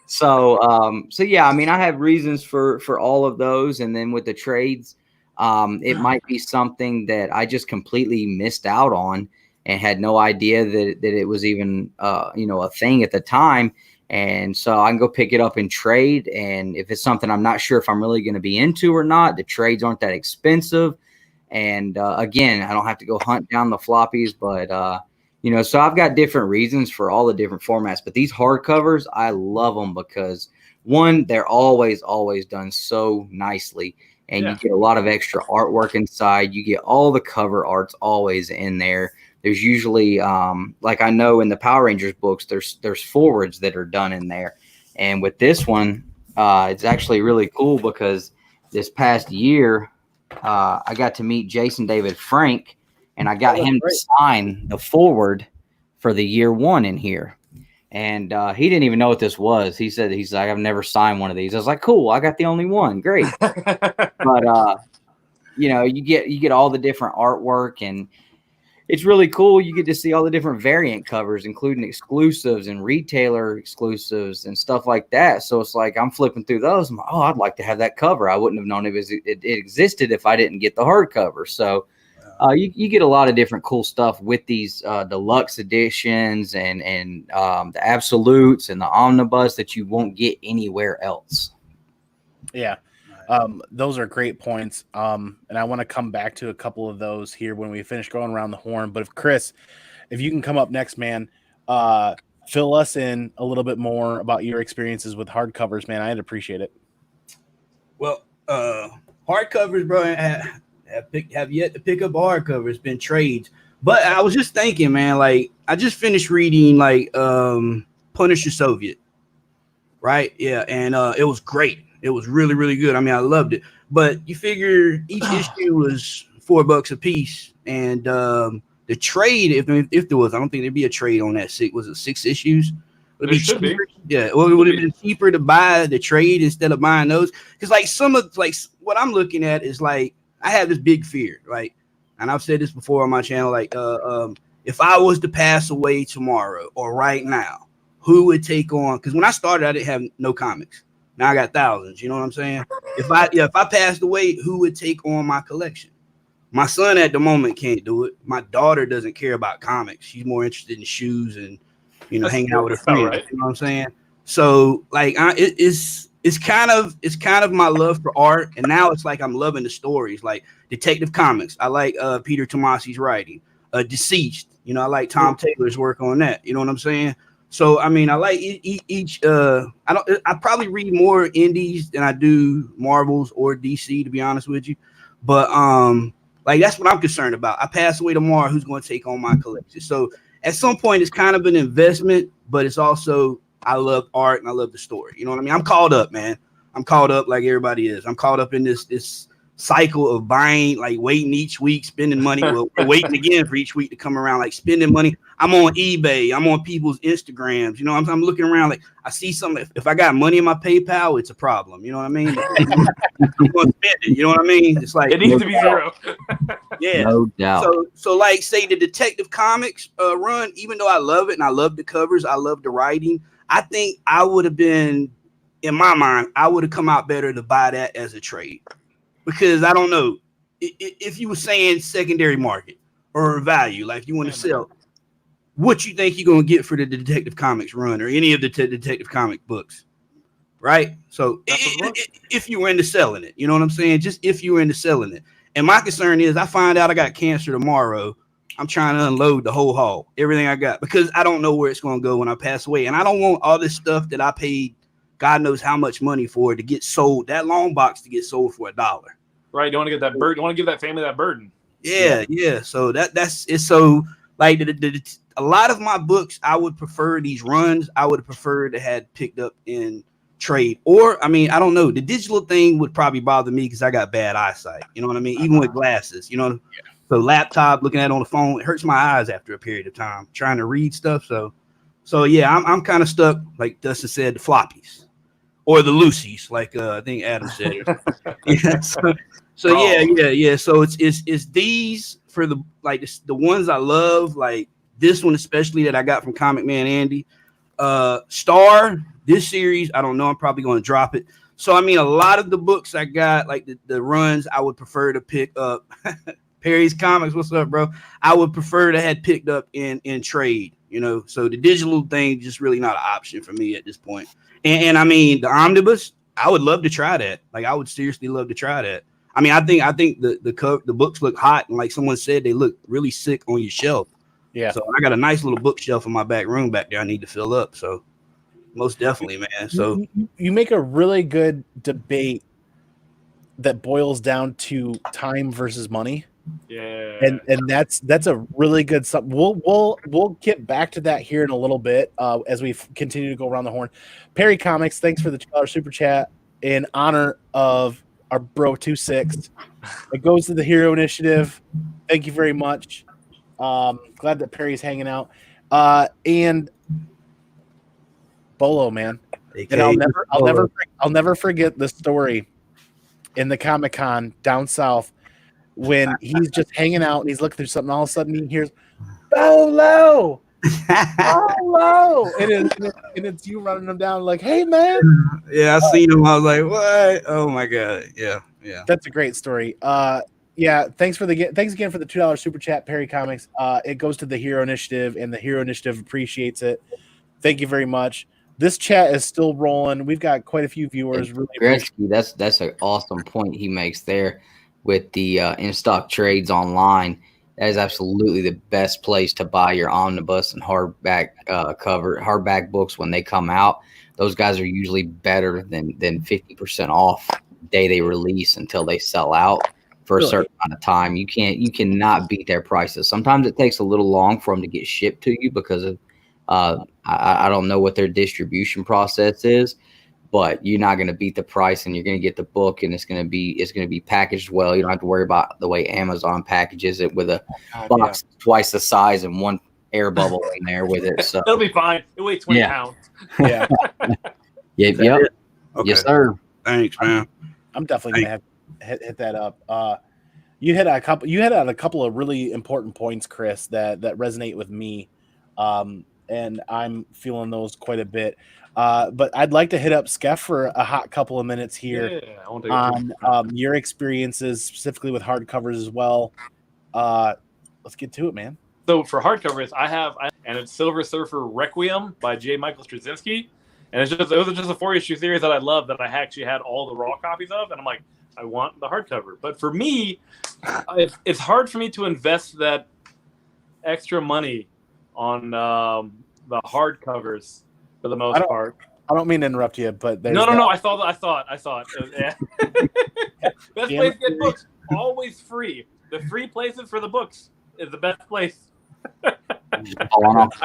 So yeah, I mean, I have reasons for all of those. And then with the trades, it might be something that I just completely missed out on and had no idea that it was even, a thing at the time. And so I can go pick it up and trade. And if it's something I'm not sure if I'm really going to be into or not, the trades aren't that expensive. And again, I don't have to go hunt down the floppies, but You know, so I've got different reasons for all the different formats, but these hardcovers, I love them because one, they're always done so nicely, and you get a lot of extra artwork inside. You get all the cover arts always in there. There's usually, like I know in the Power Rangers books, there's forwards that are done in there, and with this one, it's actually really cool because this past year, I got to meet Jason David Frank. And I got him to sign the forward for the year 1 in here. And he didn't even know what this was. He's like, I've never signed one of these. I was like, cool, I got the only one. Great. But you know, you get all the different artwork, and it's really cool. You get to see all the different variant covers, including exclusives and retailer exclusives and stuff like that. So it's like I'm flipping through those. I'm like, oh, I'd like to have that cover. I wouldn't have known it existed if I didn't get the hardcover. So you get a lot of different cool stuff with these deluxe editions and the absolutes and the omnibus that you won't get anywhere else. Yeah, those are great points. And I want to come back to a couple of those here when we finish going around the horn. But Chris, if you can come up next, man, fill us in a little bit more about your experiences with hardcovers, man. I'd appreciate it. Well, hardcovers, bro. Have yet to pick up hardcover. It's been trades. But I was just thinking, man, like I just finished reading like Punisher Soviet. Right? Yeah, and it was great. It was really, really good. I mean, I loved it. But you figure each issue was $4 a piece. And the trade, if there was, I don't think there'd be a trade on that. Was it 6 issues? Would it should be. Yeah. Well, it would have been cheaper to buy the trade instead of buying those. Because like some of like what I'm looking at is like I have this big fear, like, and I've said this before on my channel, like, if I was to pass away tomorrow or right now, who would take on? Because when I started, I didn't have no comics. Now I got thousands. You know what I'm saying? If I passed away, who would take on my collection? My son at the moment can't do it. My daughter doesn't care about comics. She's more interested in shoes and hanging out with her friends. Right. You know what I'm saying? So like, it's kind of my love for art, and now it's like I'm loving the stories, like Detective Comics. I like Peter Tomasi's writing. Deceased, I like Tom Taylor's work on that. You know what I'm saying? So I mean, I like each. I probably read more indies than I do Marvels or DC, to be honest with you. But like that's what I'm concerned about. I pass away tomorrow, who's going to take on my collection? So at some point, it's kind of an investment, but it's also I love art and I love the story. You know what I mean? I'm caught up, man. I'm caught up like everybody is. I'm caught up in this cycle of buying, like waiting each week, spending money, waiting again for each week to come around, like spending money. I'm on eBay. I'm on people's Instagrams. I'm looking around like I see something. If I got money in my PayPal, it's a problem. You know what I mean? I'm going to spend it. You know what I mean? It's like it needs to be zero. Yeah, no doubt. So like say the Detective Comics run, even though I love it and I love the covers, I love the writing. I think I would have been, in my mind, I would have come out better to buy that as a trade. Because I don't know, if you were saying secondary market or value, like you want to sell, what you think you're going to get for the Detective Comics run or any of the Detective Comic books, right? So if you were into selling it, you know what I'm saying? Just if you were into selling it. And my concern is I find out I got cancer tomorrow, I'm trying to unload the whole haul, everything I got, because I don't know where it's going to go when I pass away. And I don't want all this stuff that I paid God knows how much money for it to get sold, that long box to get sold for $1. Right. You don't want to get that burden. You want to give that family that burden. Yeah. So that's it. So like a lot of my books, I would prefer these runs. I would prefer to had picked up in trade, or I mean, I don't know. The digital thing would probably bother me because I got bad eyesight. You know what I mean? Even with glasses, So laptop, looking at it on the phone, it hurts my eyes after a period of time trying to read stuff. So yeah, I'm kind of stuck, like Dustin said, the floppies or the Lucy's, like I think Adam said. Yeah. Yeah. So it's these for the ones I love, like this one especially that I got from ComicManAndy. Star, this series, I don't know. I'm probably going to drop it. So I mean, a lot of the books I got, like the runs, I would prefer to pick up. Perry's Comics, what's up, bro? I would prefer to had picked up in trade, So the digital thing just really not an option for me at this point. And I mean the omnibus, I would love to try that. Like I would seriously love to try that. I mean, I think the books look hot, and like someone said, they look really sick on your shelf. Yeah. So I got a nice little bookshelf in my back room back there I need to fill up. So most definitely, man. So you make a really good debate that boils down to time versus money. Yeah. And that's a really good something. We'll get back to that here in a little bit as we continue to go around the horn. Perry Comics, thanks for the $2 super chat in honor of our bro 26. It goes to the Hero Initiative. Thank you very much. Glad that Perry's hanging out. And Bolo, man. And I'll never forget the story in the Comic-Con down south when he's just hanging out and he's looking through something. All of a sudden he hears Bolo, Bolo, and it's you running him down like, hey man. Yeah, I seen him. I was like, what? Oh my god. Yeah. That's a great story. Yeah, thanks again for the $2 super chat, Perry Comics. It goes to the Hero Initiative, and the Hero Initiative appreciates it. Thank you very much. This chat is still rolling. We've got quite a few viewers. Really, that's an awesome point he makes there with the in stock trades online. That is absolutely the best place to buy your omnibus and hardback books when they come out. Those guys are usually better than 50% off the day they release until they sell out for a certain amount of time. You cannot beat their prices. Sometimes it takes a little long for them to get shipped to you because of I don't know what their distribution process is, but you're not going to beat the price, and you're going to get the book, and it's going to be packaged well. You don't have to worry about the way Amazon packages it with a box twice the size and one air bubble in there with it. So it'll be fine. It weighs 20 pounds. Yeah. Yep. Okay. Yes, sir. Thanks, man. I'm definitely gonna hit that up. You hit on a couple of really important points, Chris, that resonate with me. And I'm feeling those quite a bit. But I'd like to hit up Skeff for a hot couple of minutes here on your experiences, specifically with hardcovers as well. Let's get to it, man. So for hardcovers, and it's Silver Surfer Requiem by J. Michael Straczynski. And it was just a 4-issue series that I love that I actually had all the raw copies of. And I'm like, I want the hardcover. But for me, it's hard for me to invest that extra money on the hardcovers for the most part. I don't mean to interrupt you, but no. I thought. Yeah. Best place to get books, always free. The free places for the books is the best place. I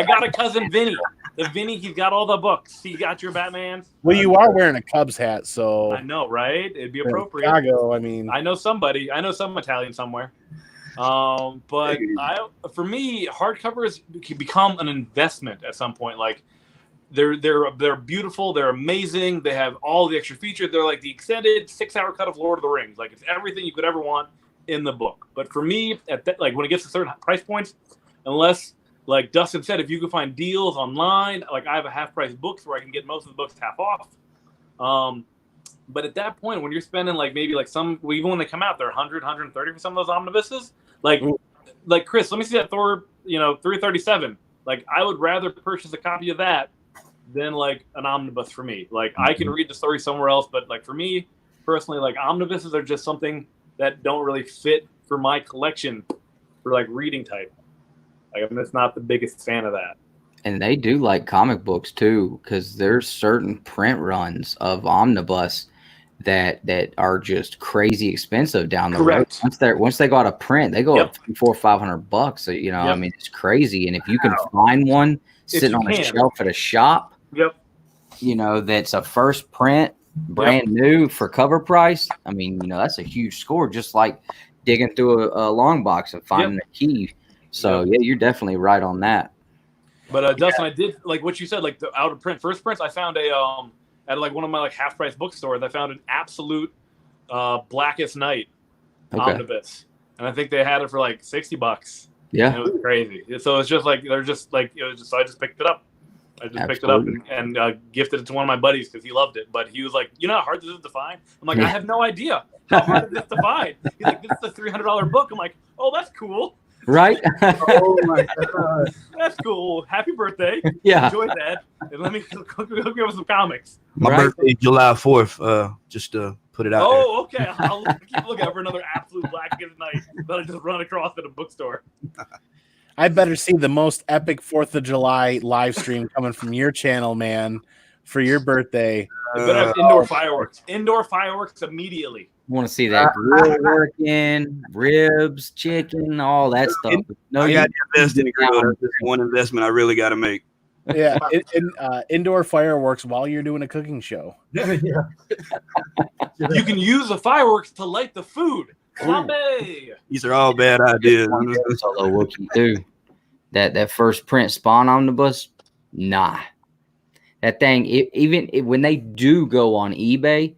got a cousin Vinny. He's got all the books. He got your Batman. Well, you are wearing a Cubs hat, so I know, right? It'd be appropriate. Chicago, I mean, I know somebody. I know some Italian somewhere. But for me, hardcovers can become an investment at some point. Like they're beautiful, they're amazing, they have all the extra features. They're like the extended 6-hour cut of Lord of the Rings. Like it's everything you could ever want in the book. But for me, like when it gets to certain price points, unless like Dustin said, if you can find deals online, like I have a half-price books where I can get most of the books half off. But at that point, when you're spending like maybe like even when they come out, they're 100, 130 for some of those omnibuses. Like Chris, let me see that Thor, 337. Like I would rather purchase a copy of that than like an omnibus for me. Like I can read the story somewhere else, but like for me personally, like omnibuses are just something that don't really fit for my collection for like reading type. Like I'm just not the biggest fan of that. And they do like comic books too, because there's certain print runs of omnibus that are just crazy expensive down the road. Once they go out of print, they go up $400-$500. So, I mean, it's crazy. And if you can find one sitting on a shelf at a shop, that's a first print, brand new for cover price. I mean, that's a huge score. Just like digging through a long box and finding a key. So you're definitely right on that. But Dustin, I did like what you said, like the out of print first prints. I found at like one of my like half price bookstores. I found an absolute Blackest Night omnibus, and I think they had it for like $60. Yeah, and it was crazy. So it's just like so I just picked it up. I just picked it up and gifted it to one of my buddies because he loved it. But he was like, how hard this is to find? I'm like, I have no idea how hard this is to find. He's like, this is a $300 book. I'm like, oh, that's cool. Right? Oh my god, that's cool. Happy birthday! Yeah, enjoy that, and let me hook you up with some comics. My birthday is July 4th. Just to put it out. Oh, okay. I'll keep looking out for another absolute Blackest Night that I just run across at a bookstore. I better see the most epic 4th of July live stream coming from your channel, man, for your birthday. It better have indoor fireworks. Indoor fireworks immediately. Want to see that grill working, ribs, chicken, all that stuff. I got to invest in the grill. That's just one investment I really got to make. Yeah, indoor fireworks while you're doing a cooking show. Yeah. You can use the fireworks to light the food. Flambe! These are all bad ideas. Solo Wookiee too. That first print Spawn omnibus, nah. That thing, when they do go on eBay,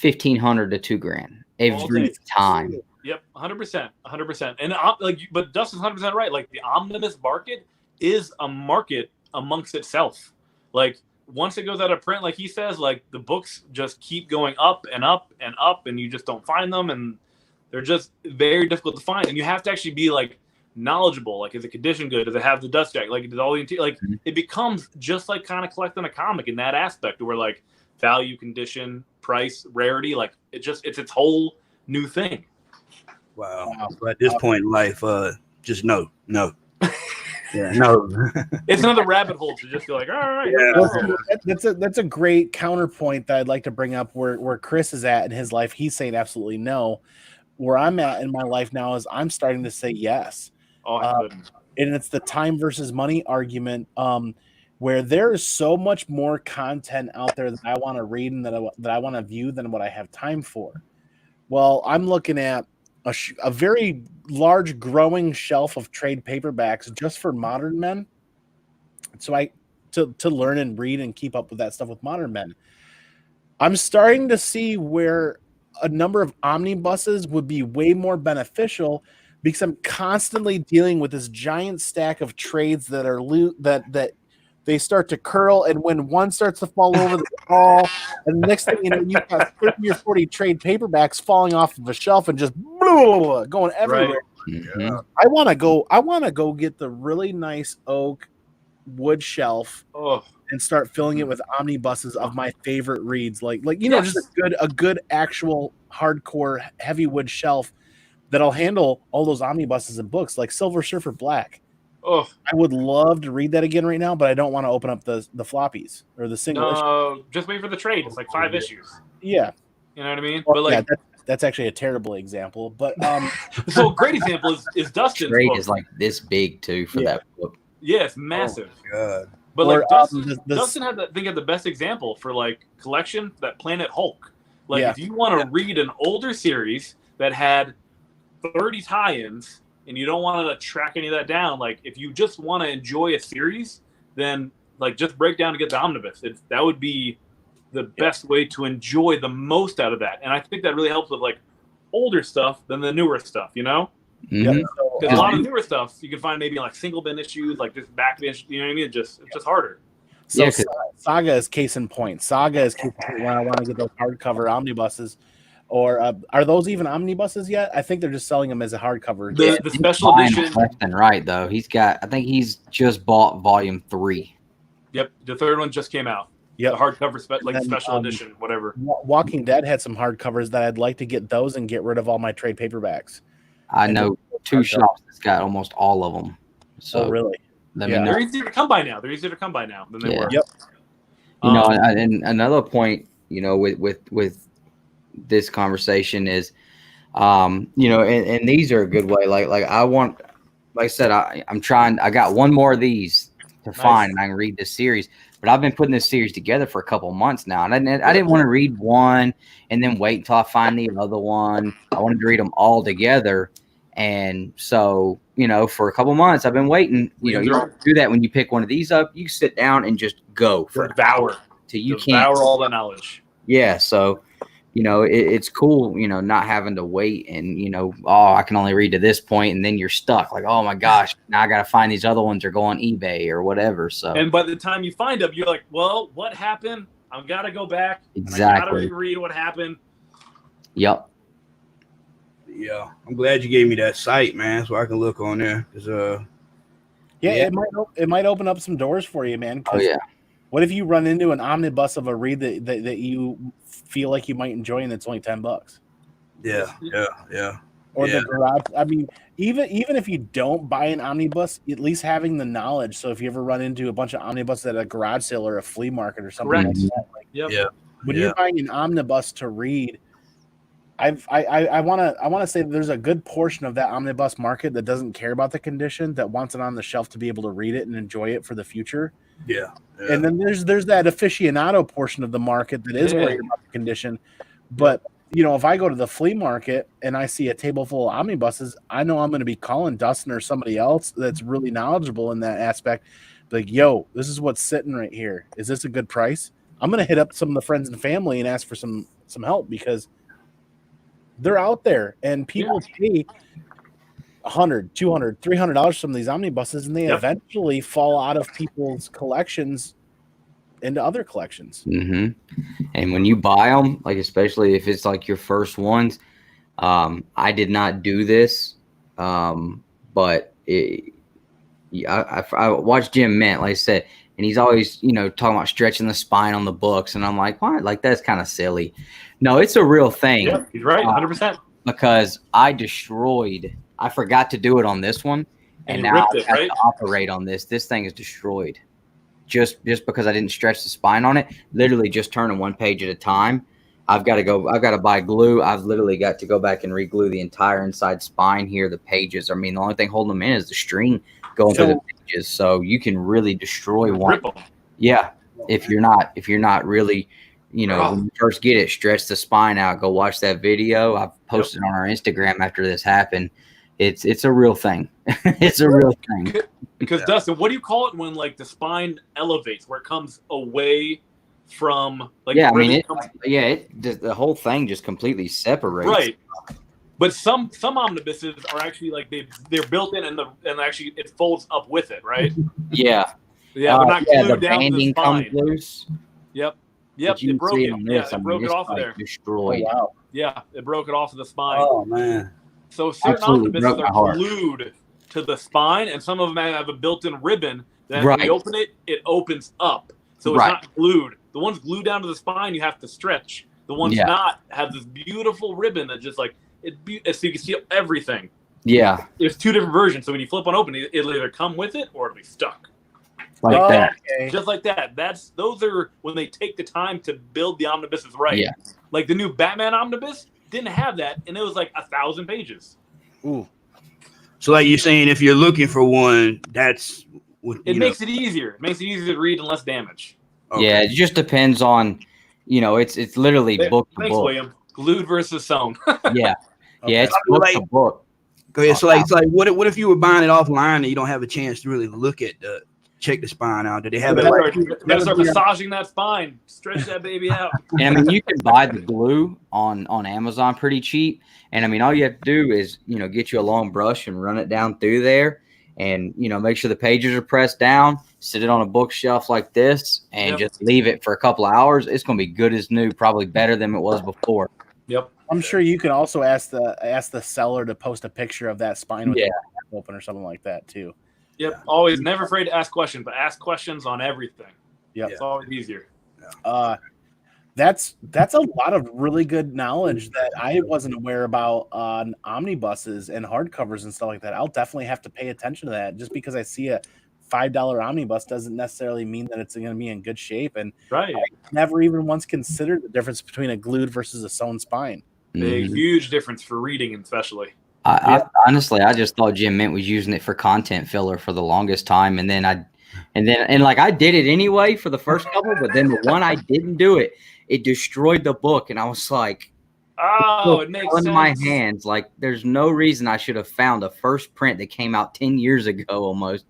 $1,500 to $2,000 every time. Yep, 100%. And but Dustin's 100% right. Like the omnibus market is a market amongst itself. Like once it goes out of print, like he says, like the books just keep going up and up and up, and you just don't find them, and they're just very difficult to find. And you have to actually be like knowledgeable. Like, is the condition good? Does it have the dust jacket? Like, does all the it becomes just like kind of collecting a comic in that aspect, where like value, condition, price, rarity, like it's its whole new thing. Wow. So at this point in life, just no. Yeah, no. It's another rabbit hole to just go like, all right. Yeah. That's a great counterpoint that I'd like to bring up where Chris is at in his life. He's saying absolutely no. Where I'm at in my life now is I'm starting to say yes. And it's the time versus money argument, where there is so much more content out there that I want to read and that I want to view than what I have time for. Well, I'm looking at a very large growing shelf of trade paperbacks just for modern men. So to learn and read and keep up with that stuff with modern men. I'm starting to see where a number of omnibuses would be way more beneficial, because I'm constantly dealing with this giant stack of trades that are that they start to curl, and when one starts to fall over the wall, and the next thing you know, you've got 30 or 40 trade paperbacks falling off of a shelf and just going everywhere. Right. Mm-hmm. I want to go get the really nice oak wood shelf and start filling it with omnibuses of my favorite reads, like just a good actual hardcore heavy wood shelf that'll handle all those omnibuses and books, like Silver Surfer Black. I would love to read that again right now, but I don't want to open up the floppies or the single issue. Just wait for the trade. It's like 5 issues. Yeah, you know what I mean. Well, but like that's actually a terrible example. But so a great example is Dustin's trade book. is like this big too for that book. Yeah, it's massive. Oh, God. But like Dustin had the best example for like collection, that Planet Hulk. Like if you want to read an older series that had 30 tie-ins and you don't want to track any of that down, like if you just want to enjoy a series, then like just break down and get the omnibus. That would be the best way to enjoy the most out of that. And I think that really helps with like older stuff than the newer stuff, you know? Mm-hmm. Because a lot of newer stuff you can find maybe in like single bin issues, like just back bin, you know what I mean? It's just harder. So Saga is case in point. Saga is case in point when I want to get those hardcover omnibuses. Or are those even omnibuses yet? I think they're just selling them as a hardcover. The special edition. Right, though. I think he's just bought volume 3. Yep, the third one just came out. Yep. The hardcover, special edition, whatever. Walking Dead had some hardcovers that I'd like to get those and get rid of all my trade paperbacks. I know 2 shops that's got almost all of them. So really? They're easier to come by now. They're easier to come by now than they were. Yep. You know, and another point, you know, with this conversation is, you know, and these are a good way. Like I want, like I said, I'm trying. I got one more of these to find, and I can read this series. But I've been putting this series together for a couple of months now, and I didn't want to read one and then wait until I find the other one. I wanted to read them all together, and so you know, for a couple of months I've been waiting. You know, you don't do that when you pick one of these up. You sit down and just go for devour till you can't devour all the knowledge. Yeah, so. You know, it's cool, you know, not having to wait and, you know, I can only read to this point, and then you're stuck. Like, oh, my gosh, now I got to find these other ones or go on eBay or whatever. So, and by the time you find them, you're like, well, what happened? I've got to go back. Exactly. I got to reread what happened. Yep. Yeah, I'm glad you gave me that site, man, so I can look on there. It might open up some doors for you, man. Oh, yeah. What if you run into an omnibus of a read that you feel like you might enjoy, and it's only $10? Yeah. or the garage. I mean, even if you don't buy an omnibus, at least having the knowledge. So if you ever run into a bunch of omnibuses at a garage sale or a flea market or something like that, when you're buying an omnibus to read, I want to say that there's a good portion of that omnibus market that doesn't care about the condition, that wants it on the shelf to be able to read it and enjoy it for the future. And then there's that aficionado portion of the market that is worried about the condition. But if I go to the flea market and I see a table full of omnibuses, I know I'm going to be calling Dustin or somebody else that's really knowledgeable in that aspect. Like, yo, this is what's sitting right here. Is this a good price? I'm going to hit up some of the friends and family and ask for some help, because they're out there and people pay $100, $200, $300 for some of these omnibuses, and they eventually fall out of people's collections into other collections. And when you buy them, like especially if it's like your first ones, I did not do this, but I watched Jim Mint, like I said, and he's always talking about stretching the spine on the books, and I'm like, what? Like, that's kind of silly. No, it's a real thing. Yeah, he's right, 100%. Because I forgot to do it on this one, and now I have to operate on this. This thing is destroyed. Just because I didn't stretch the spine on it, literally just turning one page at a time. I've got to buy glue. I've literally got to go back and re-glue the entire inside spine here, the pages. I mean, the only thing holding them in is the string going through the pages. So you can really destroy one. Yeah. If you're not really, when you first get it, stretch the spine out, go watch that video. I've posted on our Instagram after this happened. It's a real thing. It's a real thing. Because Dustin, what do you call it when like the spine elevates, where it comes away from like? Yeah, I mean, the whole thing just completely separates. Right. But some omnibuses are actually like they're built in and actually it folds up with it, right? Yeah. Yeah, they're not glued the down to the spine. Comes loose. Yep, it broke it. It broke it off of there. Destroyed. Oh, wow. Yeah, it broke it off of the spine. Oh man. So certain omnibuses are glued to the spine, and some of them have a built-in ribbon that when you open it, it opens up. So it's not glued. The ones glued down to the spine, you have to stretch. The ones not have this beautiful ribbon that just like so you can see everything. Yeah. There's two different versions. So when you flip one open, it'll either come with it or it'll be stuck. Like that. Okay. Just like that. Those are when they take the time to build the omnibuses right. Yeah. Like the new Batman omnibus didn't have that, and it was like 1,000 pages. Ooh. So like you're saying, if you're looking for one, that's what it makes it easier. It makes it easier to read and less damage. Okay. Yeah, it just depends on, it's literally book to Thanks, book. William. Glued versus sewn. Yeah. Okay. Yeah, it's book to book. Go ahead. So it's like what if you were buying it offline and you don't have a chance to really look at check the spine out? Did they have You gotta start massaging that spine, stretch that baby out. And I mean, you can buy the glue on Amazon pretty cheap. And I mean, all you have to do is, get you a long brush and run it down through there, and make sure the pages are pressed down, sit it on a bookshelf like this, and just leave it for a couple of hours. It's going to be good as new, probably better than it was before. Yep. I'm sure you can also ask the seller to post a picture of that spine with the open or something like that too. Yep. Always never afraid to ask questions, but ask questions on everything. Yep. It's always easier. That's a lot of really good knowledge that I wasn't aware about on omnibuses and hardcovers and stuff like that. I'll definitely have to pay attention to that. Just because I see a $5 omnibus doesn't necessarily mean that it's going to be in good shape. And I never even once considered the difference between a glued versus a sewn spine. Big, huge difference for reading, especially. I honestly, I just thought Jim Mint was using it for content filler for the longest time, and then I did it anyway for the first couple, but then the one I didn't do it, it destroyed the book, and I was like, "Oh, it makes sense." In my hands, like there's no reason I should have found a first print that came out 10 years ago, almost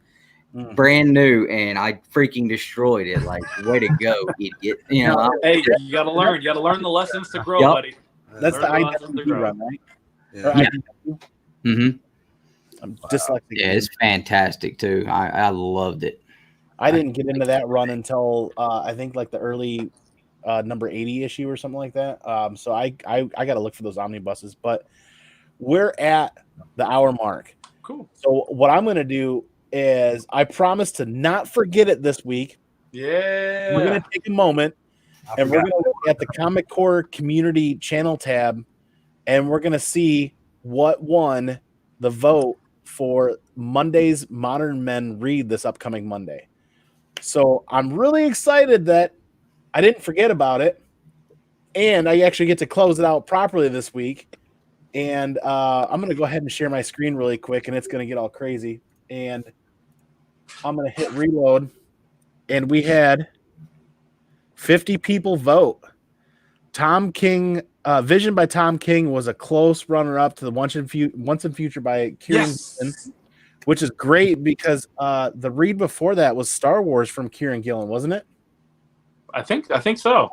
brand new, and I freaking destroyed it. Like, way to go, idiot! Hey, you gotta learn. You gotta learn the lessons to grow, buddy. That's the IWG run, right? Yeah. I'm dyslexic. Yeah, it's fantastic too. I loved it. I didn't get into that run until I think like the early number 80 issue or something like that. So I got to look for those omnibuses. But we're at the hour mark. Cool. So what I'm going to do is I promise to not forget it this week. Yeah. We're going to take a moment and we're going to look at the Comic Core community channel tab, and we're going to see what won the vote for Monday's Modern Men read this upcoming Monday. So I'm really excited that I didn't forget about it, and I actually get to close it out properly this week. And I'm going to go ahead and share my screen really quick, and it's going to get all crazy. And I'm going to hit reload, and we had 50 people vote. Tom King, Vision by Tom King was a close runner-up to the Once and Future by Kieran Gillen, which is great because the read before that was Star Wars from Kieran Gillen, wasn't it? I think so.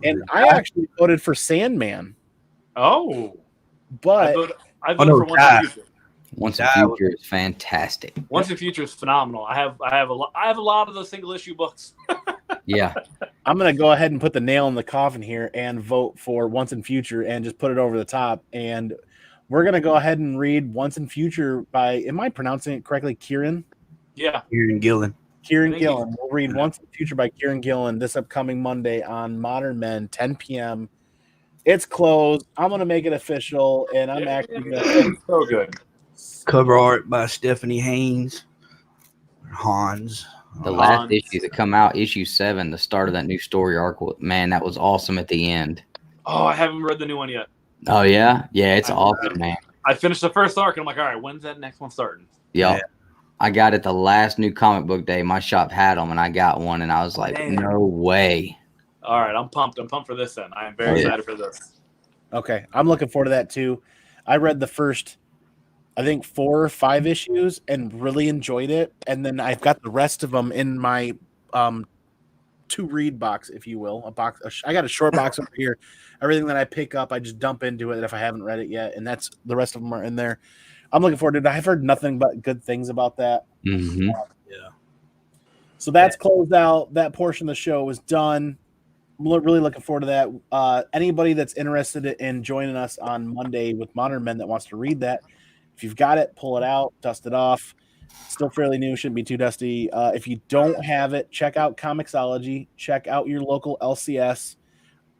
And I actually voted for Sandman. Oh, but I voted for Once and Future. Once and Future is fantastic. Once and Future is phenomenal. I have a lot of those single issue books. Yeah. I'm going to go ahead and put the nail in the coffin here and vote for Once and Future and just put it over the top. And we're going to go ahead and read Once and Future by, am I pronouncing it correctly? Kieran? Yeah. Kieran Gillen. Kieran Gillen. We'll read Once and Future by Kieran Gillen this upcoming Monday on Modern Men, 10 p.m. It's closed. I'm going to make it official, and I'm actually going to... So good. Cover art by Stephanie Haynes. Hans. The last issue that come out, issue 7, the start of that new story arc, man, that was awesome at the end. Oh, I haven't read the new one yet. Oh, yeah? Yeah, it's awesome, man. I finished the first arc, and I'm like, all right, when's that next one starting? Yep. Yeah. I got it the last new comic book day. My shop had them, and I got one, and I was like, no way. All right, I'm pumped. I'm pumped for this then. I am very excited for this. Okay, I'm looking forward to that too. I read the first, I think, 4 or 5 issues and really enjoyed it. And then I've got the rest of them in my to read box, if you will. I got a short box over here. Everything that I pick up, I just dump into it if I haven't read it yet. And that's the rest of them are in there. I'm looking forward to it. I've heard nothing but good things about that. Mm-hmm. Yeah. So that's closed out. That portion of the show is done. I'm really looking forward to that. Anybody that's interested in joining us on Monday with Modern Men that wants to read that, if you've got it, pull it out, dust it off. Still fairly new, shouldn't be too dusty. If you don't have it, check out Comixology. Check out your local LCS.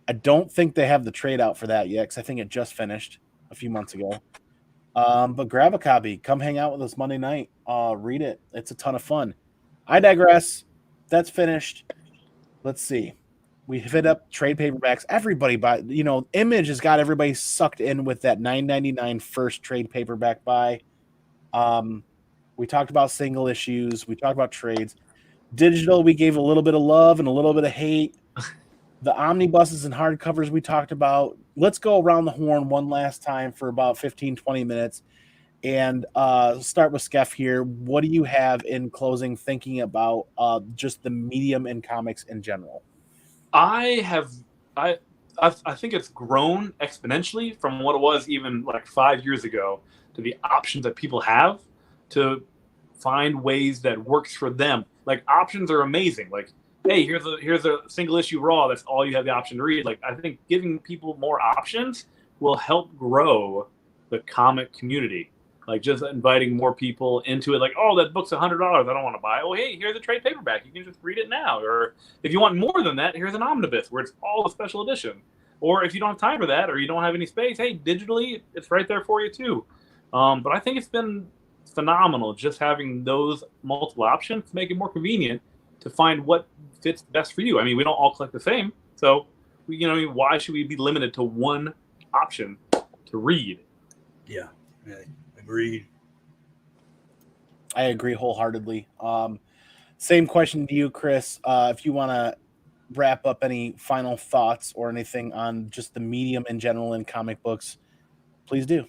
I don't think they have the trade out for that yet because I think it just finished a few months ago. But grab a copy. Come hang out with us Monday night. Read it. It's a ton of fun. I digress. That's finished. Let's see. We hit up trade paperbacks. Everybody buy. Image has got everybody sucked in with that $9.99 first trade paperback buy. We talked about single issues. We talked about trades. Digital, we gave a little bit of love and a little bit of hate. The omnibuses and hardcovers we talked about. Let's go around the horn one last time for about 15, 20 minutes. And start with Skeff here. What do you have in closing thinking about just the medium in comics in general? I think it's grown exponentially from what it was even like 5 years ago to the options that people have to find ways that works for them. Like options are amazing. Like, hey, here's a single issue Raw. That's all you have the option to read. Like, I think giving people more options will help grow the comic community. Like just inviting more people into it. Like, oh, that book's $100. I don't want to buy it. Oh, hey, here's a trade paperback. You can just read it now. Or if you want more than that, here's an omnibus where it's all a special edition. Or if you don't have time for that or you don't have any space, hey, digitally, it's right there for you too. But I think it's been phenomenal just having those multiple options to make it more convenient to find what fits best for you. I mean, we don't all collect the same. So, why should we be limited to one option to read? Yeah. Agreed. I agree wholeheartedly. Same question to you, Chris. If you want to wrap up any final thoughts or anything on just the medium in general in comic books, please do.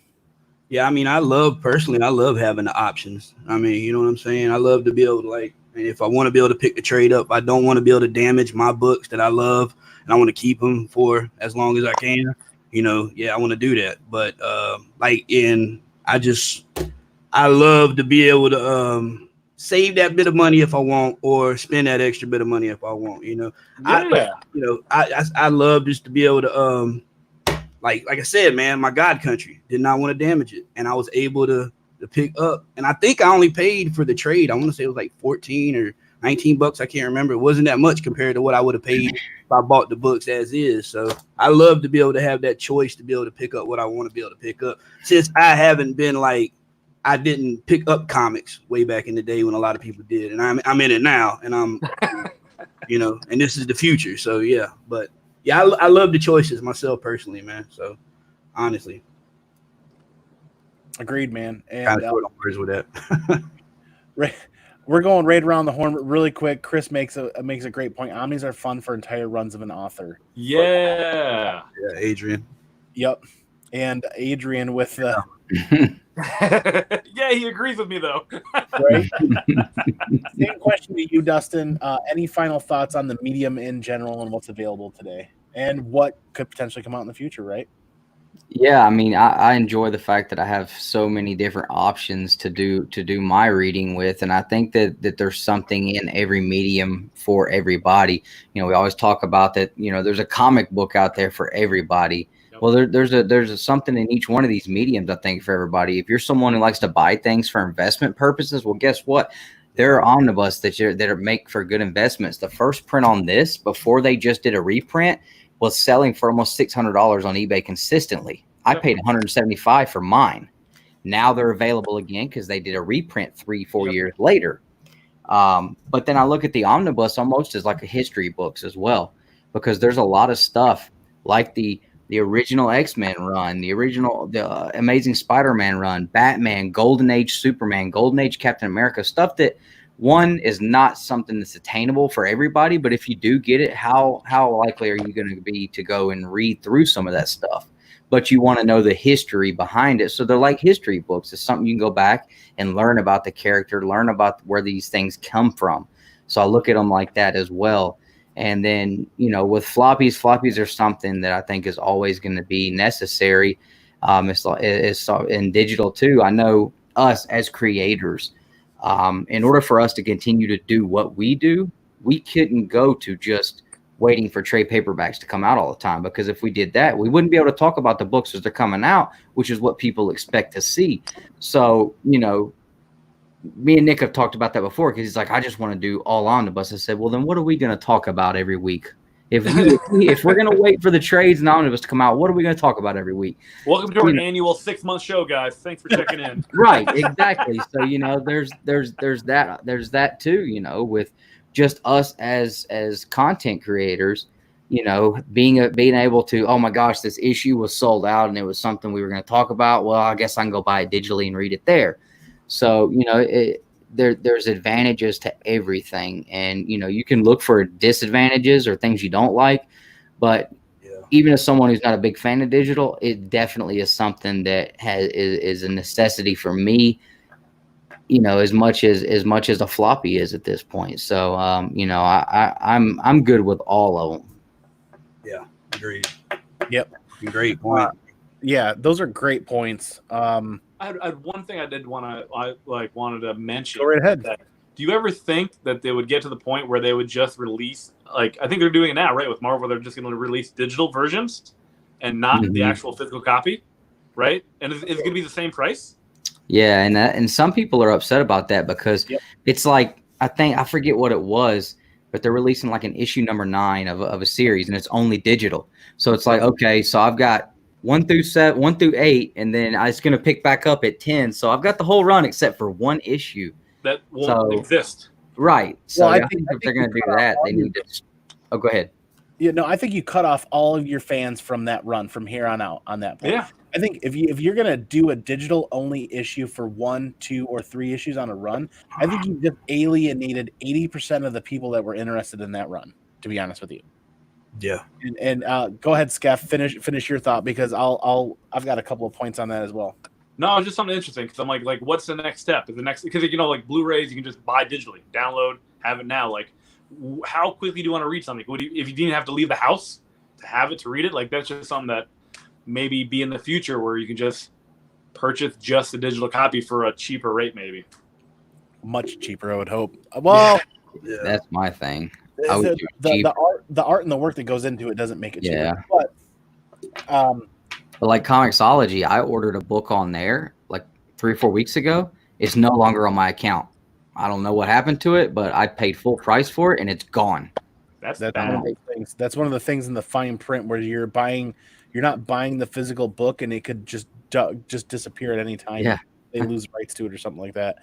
Yeah, I mean, I love having the options. I mean, you know what I'm saying? I love to be able to and if I want to be able to pick the trade up, I don't want to be able to damage my books that I love and I want to keep them for as long as I can. I want to do that. But I love to be able to save that bit of money if I want, or spend that extra bit of money if I want. I love just to be able to like I said, man, my God country did not want to damage it, and I was able to pick up. And I think I only paid for the trade. I want to say it was like $14 or $19. I can't remember. It wasn't that much compared to what I would have paid if I bought the books as is. So I love to be able to have that choice to be able to pick up what I want to be able to pick up. Since I haven't been like, I didn't pick up comics way back in the day when a lot of people did, and I'm in it now, and I'm, and this is the future. So yeah, but yeah, I love the choices myself personally, man. So honestly, agreed, man. And kind of short on words with that. We're going right around the horn really quick. Chris makes a great point. Omnis are fun for entire runs of an author. Yeah. Yeah, Adrian. Yep. And Adrian with the yeah, he agrees with me though. Right. Same question to you, Dustin. Any final thoughts on the medium in general and what's available today and what could potentially come out in the future, right? Yeah, I mean, I enjoy the fact that I have so many different options to do my reading with, and I think that there's something in every medium for everybody. We always talk about that. There's a comic book out there for everybody. Yep. Well, there's something in each one of these mediums, I think, for everybody. If you're someone who likes to buy things for investment purposes, well, guess what? There are omnibus that are make for good investments. The first print on this, before they just did a reprint, was selling for almost $600 on eBay consistently. I paid $175 for mine. Now they're available again because they did a reprint 3-4 years later. But then I look at the omnibus almost as like a history books as well, because there's a lot of stuff like the original X-Men run, the Amazing Spider-Man run, Batman, Golden Age Superman, Golden Age Captain America, stuff that one is not something that's attainable for everybody, but if you do get it, how likely are you going to be to go and read through some of that stuff? But you want to know the history behind it. So they're like history books. It's something you can go back and learn about the character, learn about where these things come from. So I look at them like that as well. And then, with floppies are something that I think is always going to be necessary. It's in digital too. I know us as creators, in order for us to continue to do what we do, we couldn't go to just waiting for trade paperbacks to come out all the time, because if we did that, we wouldn't be able to talk about the books as they're coming out, which is what people expect to see. So, me and Nick have talked about that before, because he's like, I just want to do all omnibus. I said, well, then what are we going to talk about every week? If we're going to wait for the trades and omnibus to come out, what are we going to talk about every week? Welcome to our annual 6-month show, guys. Thanks for checking in. Right, exactly. So, there's that too, with just us as content creators, being able to, oh my gosh, this issue was sold out and it was something we were going to talk about. Well, I guess I can go buy it digitally and read it there. So, there's advantages to everything, and you can look for disadvantages or things you don't like, but even as someone who's not a big fan of digital, it definitely is something that is a necessity for me, as much as a floppy is at this point. So I'm good with all of them. Yeah, agreed. Yep, great point. Yeah, those are great points. I had one thing wanted to mention. Go right ahead. Do you ever think that they would get to the point where they would just release, I think they're doing it now, right? With Marvel, they're just going to release digital versions and not the actual physical copy, right? And is it going to be the same price? Yeah, and some people are upset about that because it's like, I forget what it was, but they're releasing like an issue number 9 of a series, and it's only digital. So it's like, okay, so I've got 1 through 8, and then I was going to pick back up at 10. So I've got the whole run except for one issue. That won't exist. Right. So well, I think if they're going to do that, they need to – oh, go ahead. I think you cut off all of your fans from that run from here on out on that point. Yeah. I think if you're going to do a digital only issue for 1, 2, or 3 issues on a run, I think you just alienated 80% of the people that were interested in that run, to be honest with you. Yeah. And go ahead, Skeff, finish your thought, because I've got a couple of points on that as well. No, it's just something interesting, because I'm like, what's the next step? Is the next, because like Blu-rays, you can just buy digitally, download, have it now. Like, how quickly do you want to read something? If you didn't have to leave the house to have it to read it, like that's just something that maybe be in the future where you can just purchase just a digital copy for a cheaper rate, maybe. Much cheaper, I would hope. Well, that's my thing. The art and the work that goes into it doesn't make it cheaper. But like Comixology, I ordered a book on there like 3 or 4 weeks ago. It's no longer on my account. I don't know what happened to it, but I paid full price for it and it's gone. That's one bad. of those things. That's one of the things in the fine print where you're not buying the physical book and it could just disappear at any time. Yeah. They lose rights to it or something like that.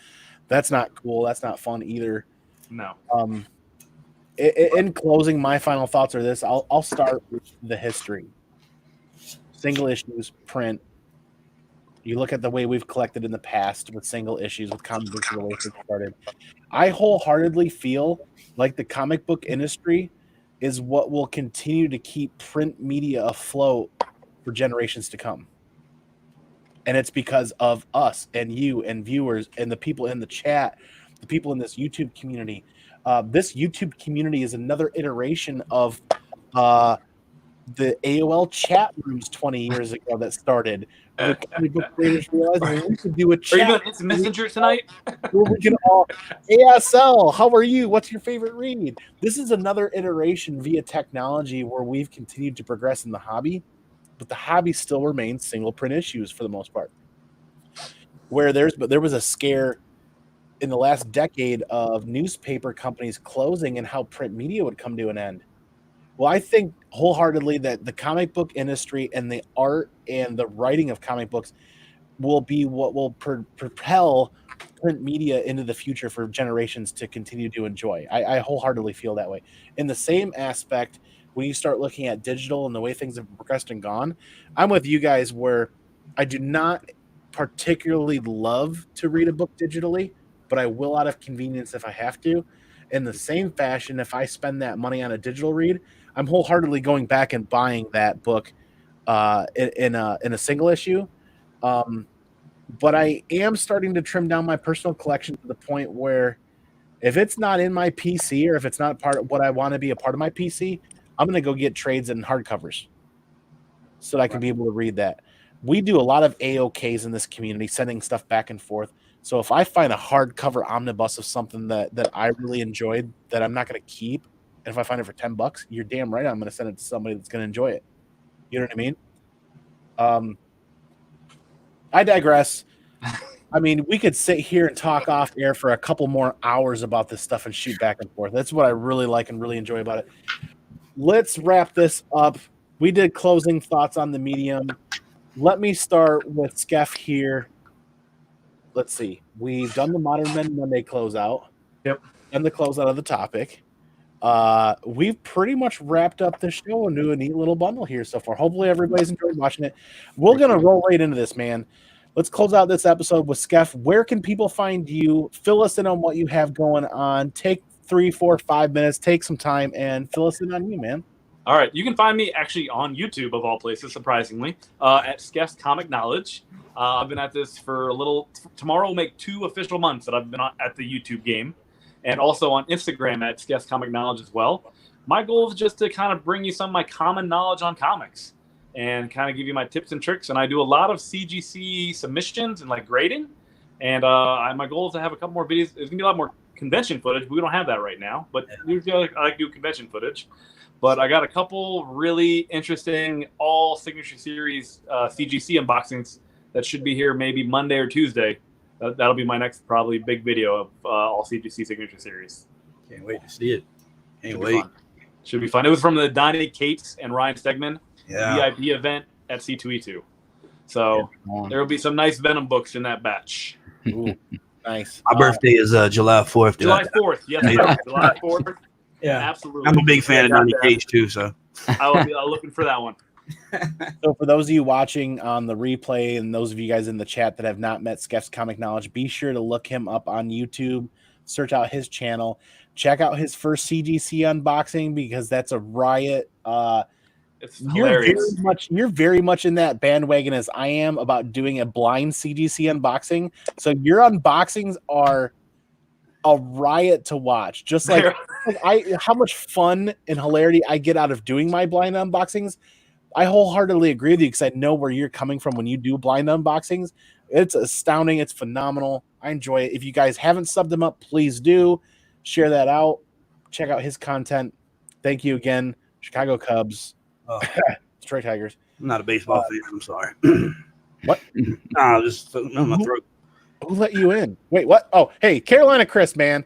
That's not cool. That's not fun either. No. In closing, my final thoughts are this. I'll start with the history. Single issues, print. You look at the way we've collected in the past with single issues, with comic books the way it started. I wholeheartedly feel like the comic book industry is what will continue to keep print media afloat for generations to come. And it's because of us and you and viewers and the people in the chat, the people in this YouTube community. This YouTube community is another iteration of the AOL chat rooms 20 years ago that started. The comic book creators realized we could do a chat. Are you doing Instant Messenger tonight? Where we can all ASL. How are you? What's your favorite read? This is another iteration via technology where we've continued to progress in the hobby, but the hobby still remains single print issues for the most part. Where there was a scare in the last decade of newspaper companies closing and how print media would come to an end. Well, I think wholeheartedly that the comic book industry and the art and the writing of comic books will be what will propel print media into the future for generations to continue to enjoy. I wholeheartedly feel that way. In the same aspect, when you start looking at digital and the way things have progressed and gone, I'm with you guys where I do not particularly love to read a book digitally, but I will out of convenience if I have to. In the same fashion, if I spend that money on a digital read, I'm wholeheartedly going back and buying that book in a single issue. But I am starting to trim down my personal collection to the point where if it's not in my PC or if it's not part of what I want to be a part of my PC, I'm going to go get trades and hardcovers so that I can be able to read that. We do a lot of AOKs in this community, sending stuff back and forth. So if I find a hardcover omnibus of something that I really enjoyed that I'm not going to keep, and if I find it for $10, you're damn right I'm going to send it to somebody that's going to enjoy it. You know what I mean? I digress. I mean, we could sit here and talk off air for a couple more hours about this stuff and shoot back and forth. That's what I really like and really enjoy about it. Let's wrap this up. We did closing thoughts on the medium. Let me start with Skeff here. Let's see. We've done the Modern Men Monday closeout. Yep. And the closeout of the topic. We've pretty much wrapped up the show into a neat little bundle here so far. Hopefully everybody's enjoyed watching it. We're going to roll right into this, man. Let's close out this episode with Skeff. Where can people find you? Fill us in on what you have going on. Take 3, 4, 5 minutes. Take some time and fill us in on you, man. All right. You can find me actually on YouTube, of all places, surprisingly, at Skeff's Comic Knowledge. I've been at this for a little. Tomorrow will make 2 official months that I've been at the YouTube game. And also on Instagram at Skeff's Comic Knowledge as well. My goal is just to kind of bring you some of my common knowledge on comics and kind of give you my tips and tricks. And I do a lot of CGC submissions and like grading. And my goal is to have a couple more videos. There's going to be a lot more convention footage, but we don't have that right now. But usually I like to do convention footage. But I got a couple really interesting all signature series CGC unboxings that should be here maybe Monday or Tuesday. That'll be my next probably big video of all CGC signature series. Can't wait to see it. Can't wait. Should be fun. It was from the Donnie Cates and Ryan Stegman VIP event at C2E2. So there will be some nice Venom books in that batch. Ooh, nice. My birthday is July 4th. July 4th. Yes, sir. July 4th. Yeah, absolutely. I'm a big fan of Donnie Cates too. So I will be looking for that one. So for those of you watching on the replay and those of you guys in the chat that have not met Skeff's Comic Knowledge, be sure to look him up on YouTube, search out his channel, check out his first CGC unboxing because that's a riot. It's hilarious. You're very much in that bandwagon as I am about doing a blind CGC unboxing. So your unboxings are a riot to watch. Just like how much fun and hilarity I get out of doing my blind unboxings. I wholeheartedly agree with you because I know where you're coming from when you do blind unboxings. It's astounding. It's phenomenal. I enjoy it. If you guys haven't subbed him up, please do. Share that out. Check out his content. Thank you again, Chicago Cubs. Detroit Tigers. I'm not a baseball fan. I'm sorry. What? No, just my throat. Who let you in? Wait, what? Oh, hey, Carolina Chris, man.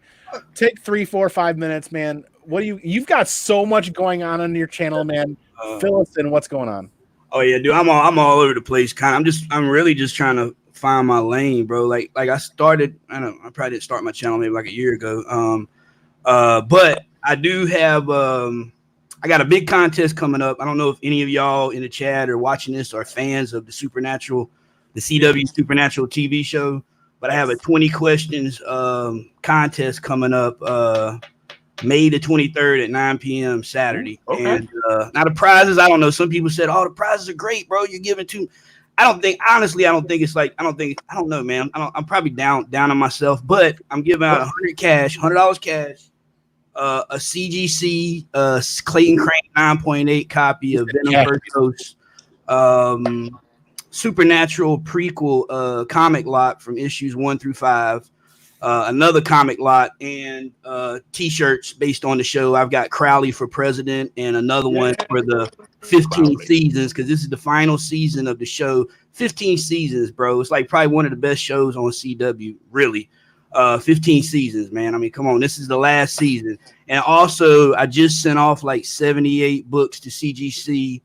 Take 3, 4, 5 minutes, man. What do you've got so much going on your channel, man. Fill us in. What's going on? Oh yeah, dude. I'm all over the place. I'm really just trying to find my lane, bro. Like I started, I probably didn't start my channel maybe like a year ago. But I do have I got a big contest coming up. I don't know if any of y'all in the chat or watching this are fans of the CW Supernatural TV show, but I have a 20 questions contest coming up May the 23rd at 9 p.m. Saturday. Okay. And now the prizes, I don't know. Some people said, "Oh, the prizes are great, bro. You're giving too." I don't think it's like, I don't know, man. I'm probably down on myself, but I'm giving out $100 cash, a CGC Clayton Crane 9.8 copy of Venom First Dose, Supernatural prequel comic lot from issues 1 through 5, another comic lot, and t-shirts based on the show. I've got Crowley for president and another one for the 15 seasons, because this is the final season of the show. 15 seasons, bro. It's like probably one of the best shows on CW, really. 15 seasons, man. I mean, come on, this is the last season. And also I just sent off like 78 books to CGC.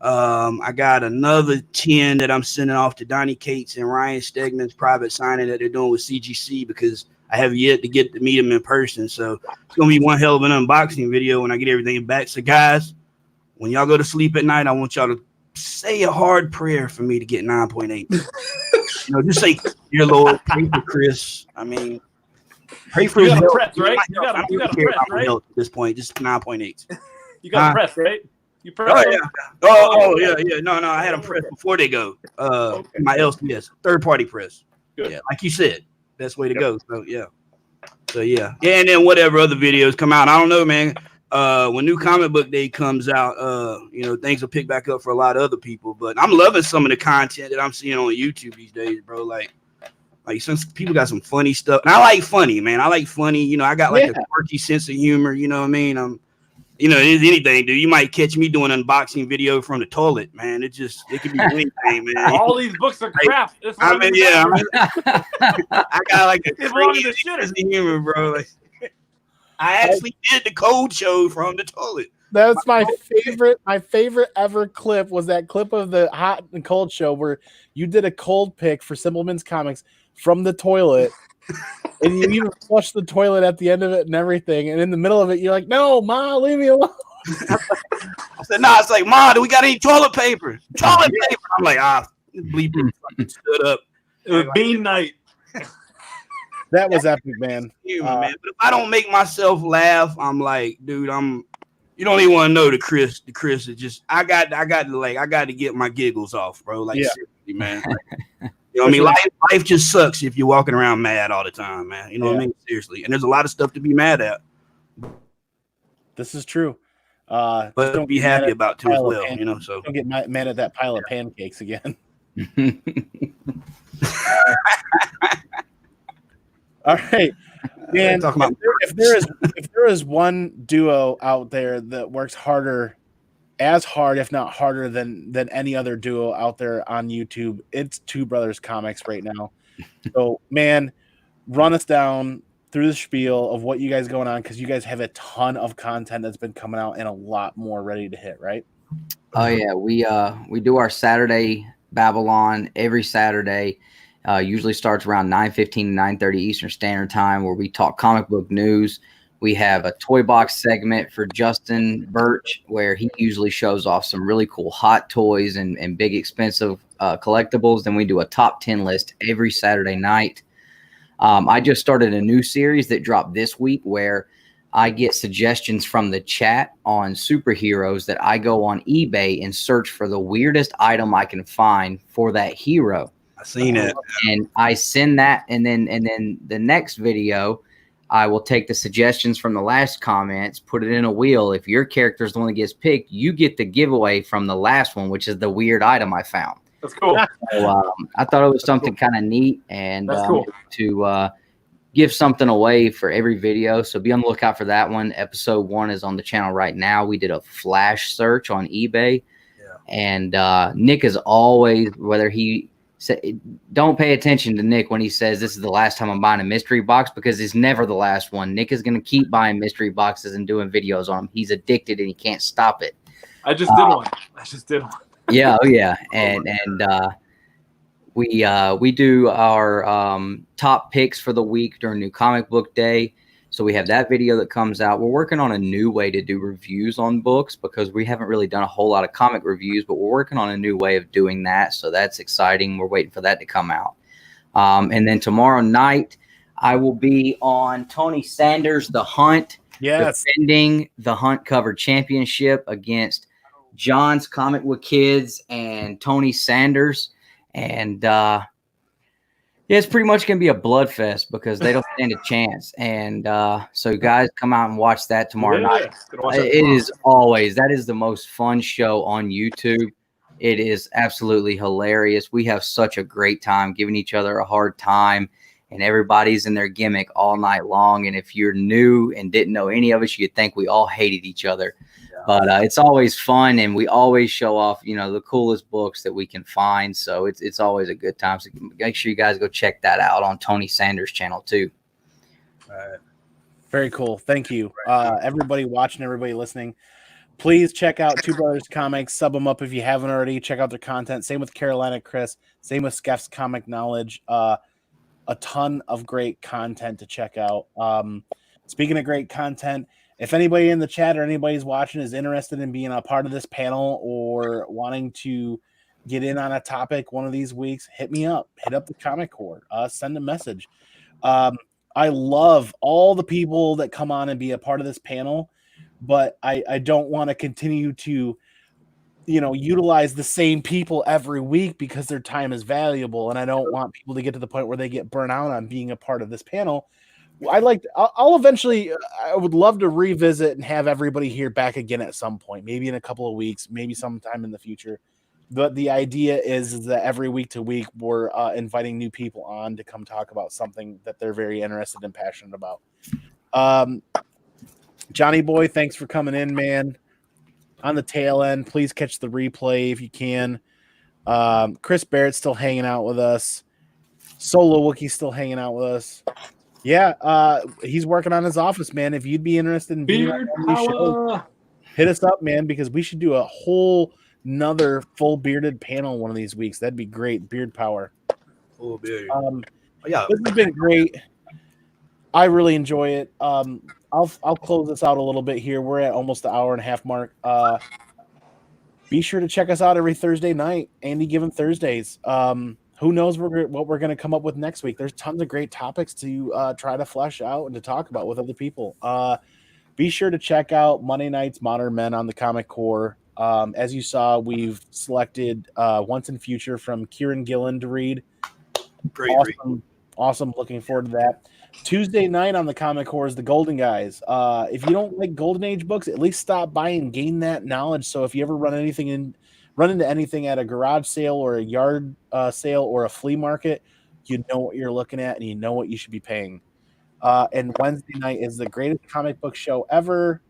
I got another 10 that I'm sending off to Donnie Cates and Ryan Stegman's private signing that they're doing with CGC, because I have yet to get to meet them in person. So it's gonna be one hell of an unboxing video when I get everything back. So guys, when y'all go to sleep at night, I want y'all to say a hard prayer for me to get 9.8. Just say, "Dear Lord, pray for Chris." I mean, pray for you his got health. press, right? You got to press, right? At this point, just 9.8. You got to press, right? You press. Oh yeah. Yeah. No, I had them press before they go. My LCS, third party press. Good. Yeah, like you said, best way to go. So yeah. And then whatever other videos come out, I don't know, man. When new comic book day comes out, things will pick back up for a lot of other people. But I'm loving some of the content that I'm seeing on YouTube these days, bro. Like some people got some funny stuff. And I like funny, man. I like funny. I got like a quirky sense of humor. You know what I mean? It is anything, dude. You might catch me doing an unboxing video from the toilet, man. It could be anything, man. All these books are crap. I got like a crazy sense of humor, bro. Like, I actually did the cold show from the toilet. That's my favorite ever clip was that clip of the hot and cold show where you did a cold pick for Simpleman's Comics from the toilet. And you even flushed the toilet at the end of it and everything. And in the middle of it, you're like, "No, Ma, leave me alone." I said, "No." It's like, "Ma, do we got any toilet paper?" Toilet paper. I'm like, bleeping, stood up. It was bean night. That was epic, man. Man. But if I don't make myself laugh, I'm like, dude, you don't even want to know the Chris is just, I got to get my giggles off, bro. Like, seriously, man. Like, you know what I mean? Life just sucks if you're walking around mad all the time, man. You know what I mean? Seriously. And there's a lot of stuff to be mad at. This is true. But don't be happy about too as well, so. Don't get mad at that pile of pancakes again. All right. Man, if there is one duo out there that works as hard, if not harder than any other duo out there on YouTube, it's Two Brothers Comics right now. So, man, run us down through the spiel of what you guys going on, because you guys have a ton of content that's been coming out and a lot more ready to hit, right? Oh yeah, we do our Saturday Babylon every Saturday. Usually starts around 9:15 to 9:30 Eastern Standard Time, where we talk comic book news. We have a toy box segment for Justin Birch, where he usually shows off some really cool hot toys and big expensive collectibles. Then we do a top 10 list every Saturday night. I just started a new series that dropped this week where I get suggestions from the chat on superheroes that I go on eBay and search for the weirdest item I can find for that hero. I seen it. And I send that, and then the next video, I will take the suggestions from the last comments, put it in a wheel. If your character is the one that gets picked, you get the giveaway from the last one, which is the weird item I found. That's cool. So, I thought it was something kind of neat, and that's cool. To give something away for every video. So be on the lookout for that one. Episode 1 is on the channel right now. We did a flash search on eBay, and Nick is always, whether he don't pay attention to Nick when he says this is the last time I'm buying a mystery box, because it's never the last one. Nick is going to keep buying mystery boxes and doing videos on them. He's addicted and he can't stop it. I just did one. Yeah, oh yeah, and we do our top picks for the week during New Comic Book Day. So we have that video that comes out. We're working on a new way to do reviews on books, because we haven't really done a whole lot of comic reviews, but we're working on a new way of doing that. So that's exciting. We're waiting for that to come out. And then tomorrow night, I will be on Tony Sanders' The Hunt, defending the Hunt cover championship against John's Comic with Kids and Tony Sanders. And it's pretty much going to be a bloodfest, because they don't stand a chance. And so guys, come out and watch that tomorrow night. That is the most fun show on YouTube. It is absolutely hilarious. We have such a great time giving each other a hard time, and everybody's in their gimmick all night long. And if you're new and didn't know any of us, you'd think we all hated each other. But it's always fun, and we always show off, the coolest books that we can find. So it's always a good time. So make sure you guys go check that out on Tony Sanders' channel too. Very cool. Thank you, everybody watching, everybody listening. Please check out Two Brothers Comics. Sub them up if you haven't already. Check out their content. Same with Carolina Chris. Same with Skeff's Comic Knowledge. A ton of great content to check out. Speaking of great content, if anybody in the chat or anybody's watching is interested in being a part of this panel or wanting to get in on a topic one of these weeks, hit me up. Hit up the Comic Core. Send a message. I love all the people that come on and be a part of this panel, but I don't want to continue to, utilize the same people every week, because their time is valuable, and I don't want people to get to the point where they get burnt out on being a part of this panel. I'll eventually, I would love to revisit and have everybody here back again at some point, maybe in a couple of weeks, maybe sometime in the future. But the idea is that every week to week, we're inviting new people on to come talk about something that they're very interested and passionate about. Johnny Boy, thanks for coming in, man. On the tail end, please catch the replay if you can. Chris Barrett's still hanging out with us. Solo Wookie's still hanging out with us. Yeah, he's working on his office, man. If you'd be interested in being on these shows, hit us up, man, because we should do a whole another full bearded panel one of these weeks. That'd be great. Beard power. Full beard. This has been great. I really enjoy it. I'll close this out a little bit here. We're at almost the hour and a half mark. Be sure to check us out every Thursday night, Andy Given Thursdays. Who knows what we're going to come up with next week. There's tons of great topics to try to flesh out and to talk about with other people. Be sure to check out Monday Night's Modern Men on the Comic Core. As you saw, we've selected Once and Future from Kieran Gillen to read. Great read. Awesome. Looking forward to that. Tuesday night on the Comic Core is the Golden Guys. If you don't like Golden Age books, at least stop by and gain that knowledge. So if you ever run into anything at a garage sale or a yard sale or a flea market, you know what you're looking at and you know what you should be paying. And Wednesday night is the greatest comic book show ever,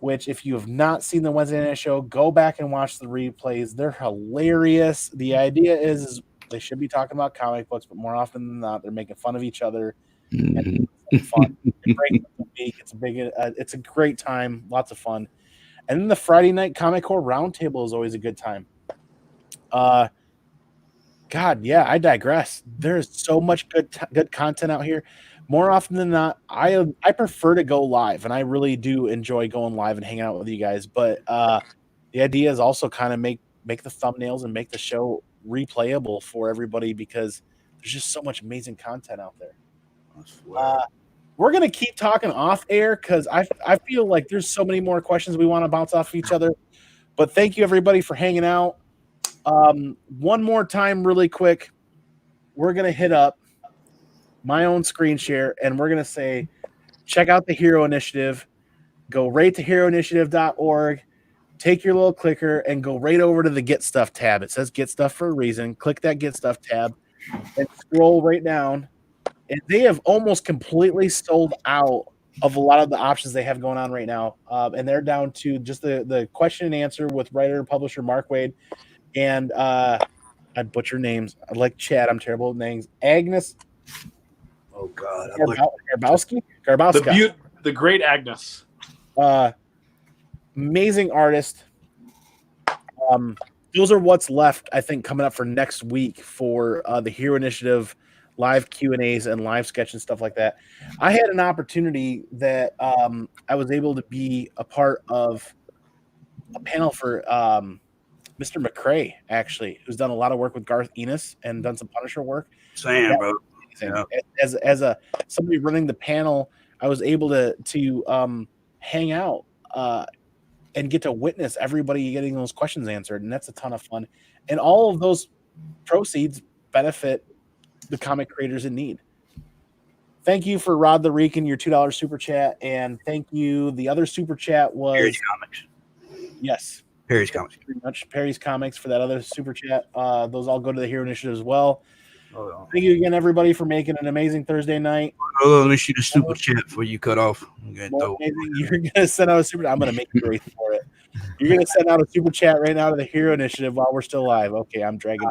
which if you have not seen the Wednesday night show, go back and watch the replays. They're hilarious. The idea is they should be talking about comic books, but more often than not, they're making fun of each other. And it's fun. It's a great time. Lots of fun. And then the Friday night Comic Core Roundtable is always a good time. I digress. There's so much good content out here. More often than not, I prefer to go live, and I really do enjoy going live and hanging out with you guys. But the idea is also kind of make the thumbnails and make the show replayable for everybody, because there's just so much amazing content out there. We're going to keep talking off air, because I feel like there's so many more questions we want to bounce off of each other. But thank you, everybody, for hanging out. One more time really quick, we're going to hit up my own screen share, and we're going to say, check out the Hero Initiative. Go right to heroinitiative.org. Take your little clicker and go right over to the Get Stuff tab. It says Get Stuff for a reason. Click that Get Stuff tab and scroll right down. And they have almost completely sold out of a lot of the options they have going on right now. And they're down to just the question and answer with writer and publisher Mark Wade and I butcher names. I like Chad. I'm terrible with names. Agnes. Oh God, Garbowska. The great Agnes. Amazing artist. Those are what's left, I think, coming up for next week for the Hero Initiative live Q&As and live sketch and stuff like that. I had an opportunity that I was able to be a part of a panel for Mr. McCrae, actually, who's done a lot of work with Garth Ennis and done some Punisher work. Sam, bro. Yeah. As somebody running the panel, I was able to hang out and get to witness everybody getting those questions answered, and that's a ton of fun. And all of those proceeds benefit the comic creators in need. Thank you for Rod the Reek and your $2 super chat, and thank you. The other super chat was Perry's Comics. Yes, Perry's Comics. pretty much Perry's Comics for that other super chat. Those all go to the Hero Initiative as well. Thank you again, everybody, for making an amazing Thursday night. Oh, let me shoot a super chat before you cut off. You're gonna send out a super. I'm gonna make you race for it. You're gonna send out a super chat right now to the Hero Initiative while we're still live. Okay, I'm dragging.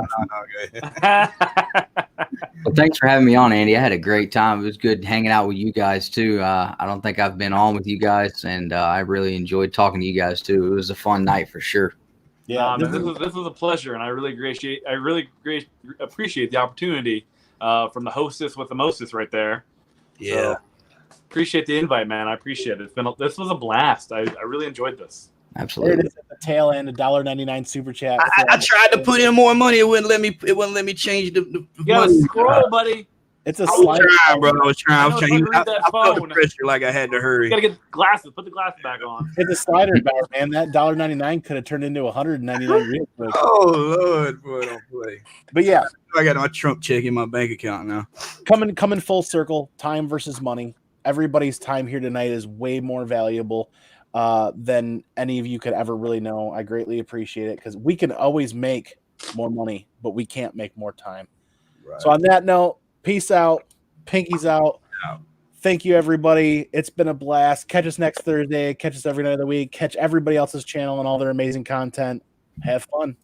Well, thanks for having me on, Andy. I had a great time. It was good hanging out with you guys too. I don't think I've been on with you guys, and I really enjoyed talking to you guys too. It was a fun night for sure. Yeah, this was a pleasure, and I really appreciate the opportunity from the hostess with the mostest right there. Yeah, so, appreciate the invite, man. I appreciate it. This was a blast. I really enjoyed this. Absolutely. There it is at the tail end, $1.99 super chat. I tried to put in more money. It wouldn't let me change the money. Scroll, buddy. It's a slider. I was trying. I felt the pressure like I had to hurry. You gotta get glasses. Put the glasses back on. It's a slider bar, man. That $1.99 could have turned into $199 real quick. Oh Lord, boy, don't play. But yeah, I got my Trump check in my bank account now. Coming full circle. Time versus money. Everybody's time here tonight is way more valuable than any of you could ever really know. I greatly appreciate it because we can always make more money, but we can't make more time. Right. So on that note, peace out. Pinkies out. Thank you, everybody. It's been a blast. Catch us next Thursday. Catch us every night of the week. Catch everybody else's channel and all their amazing content. Have fun.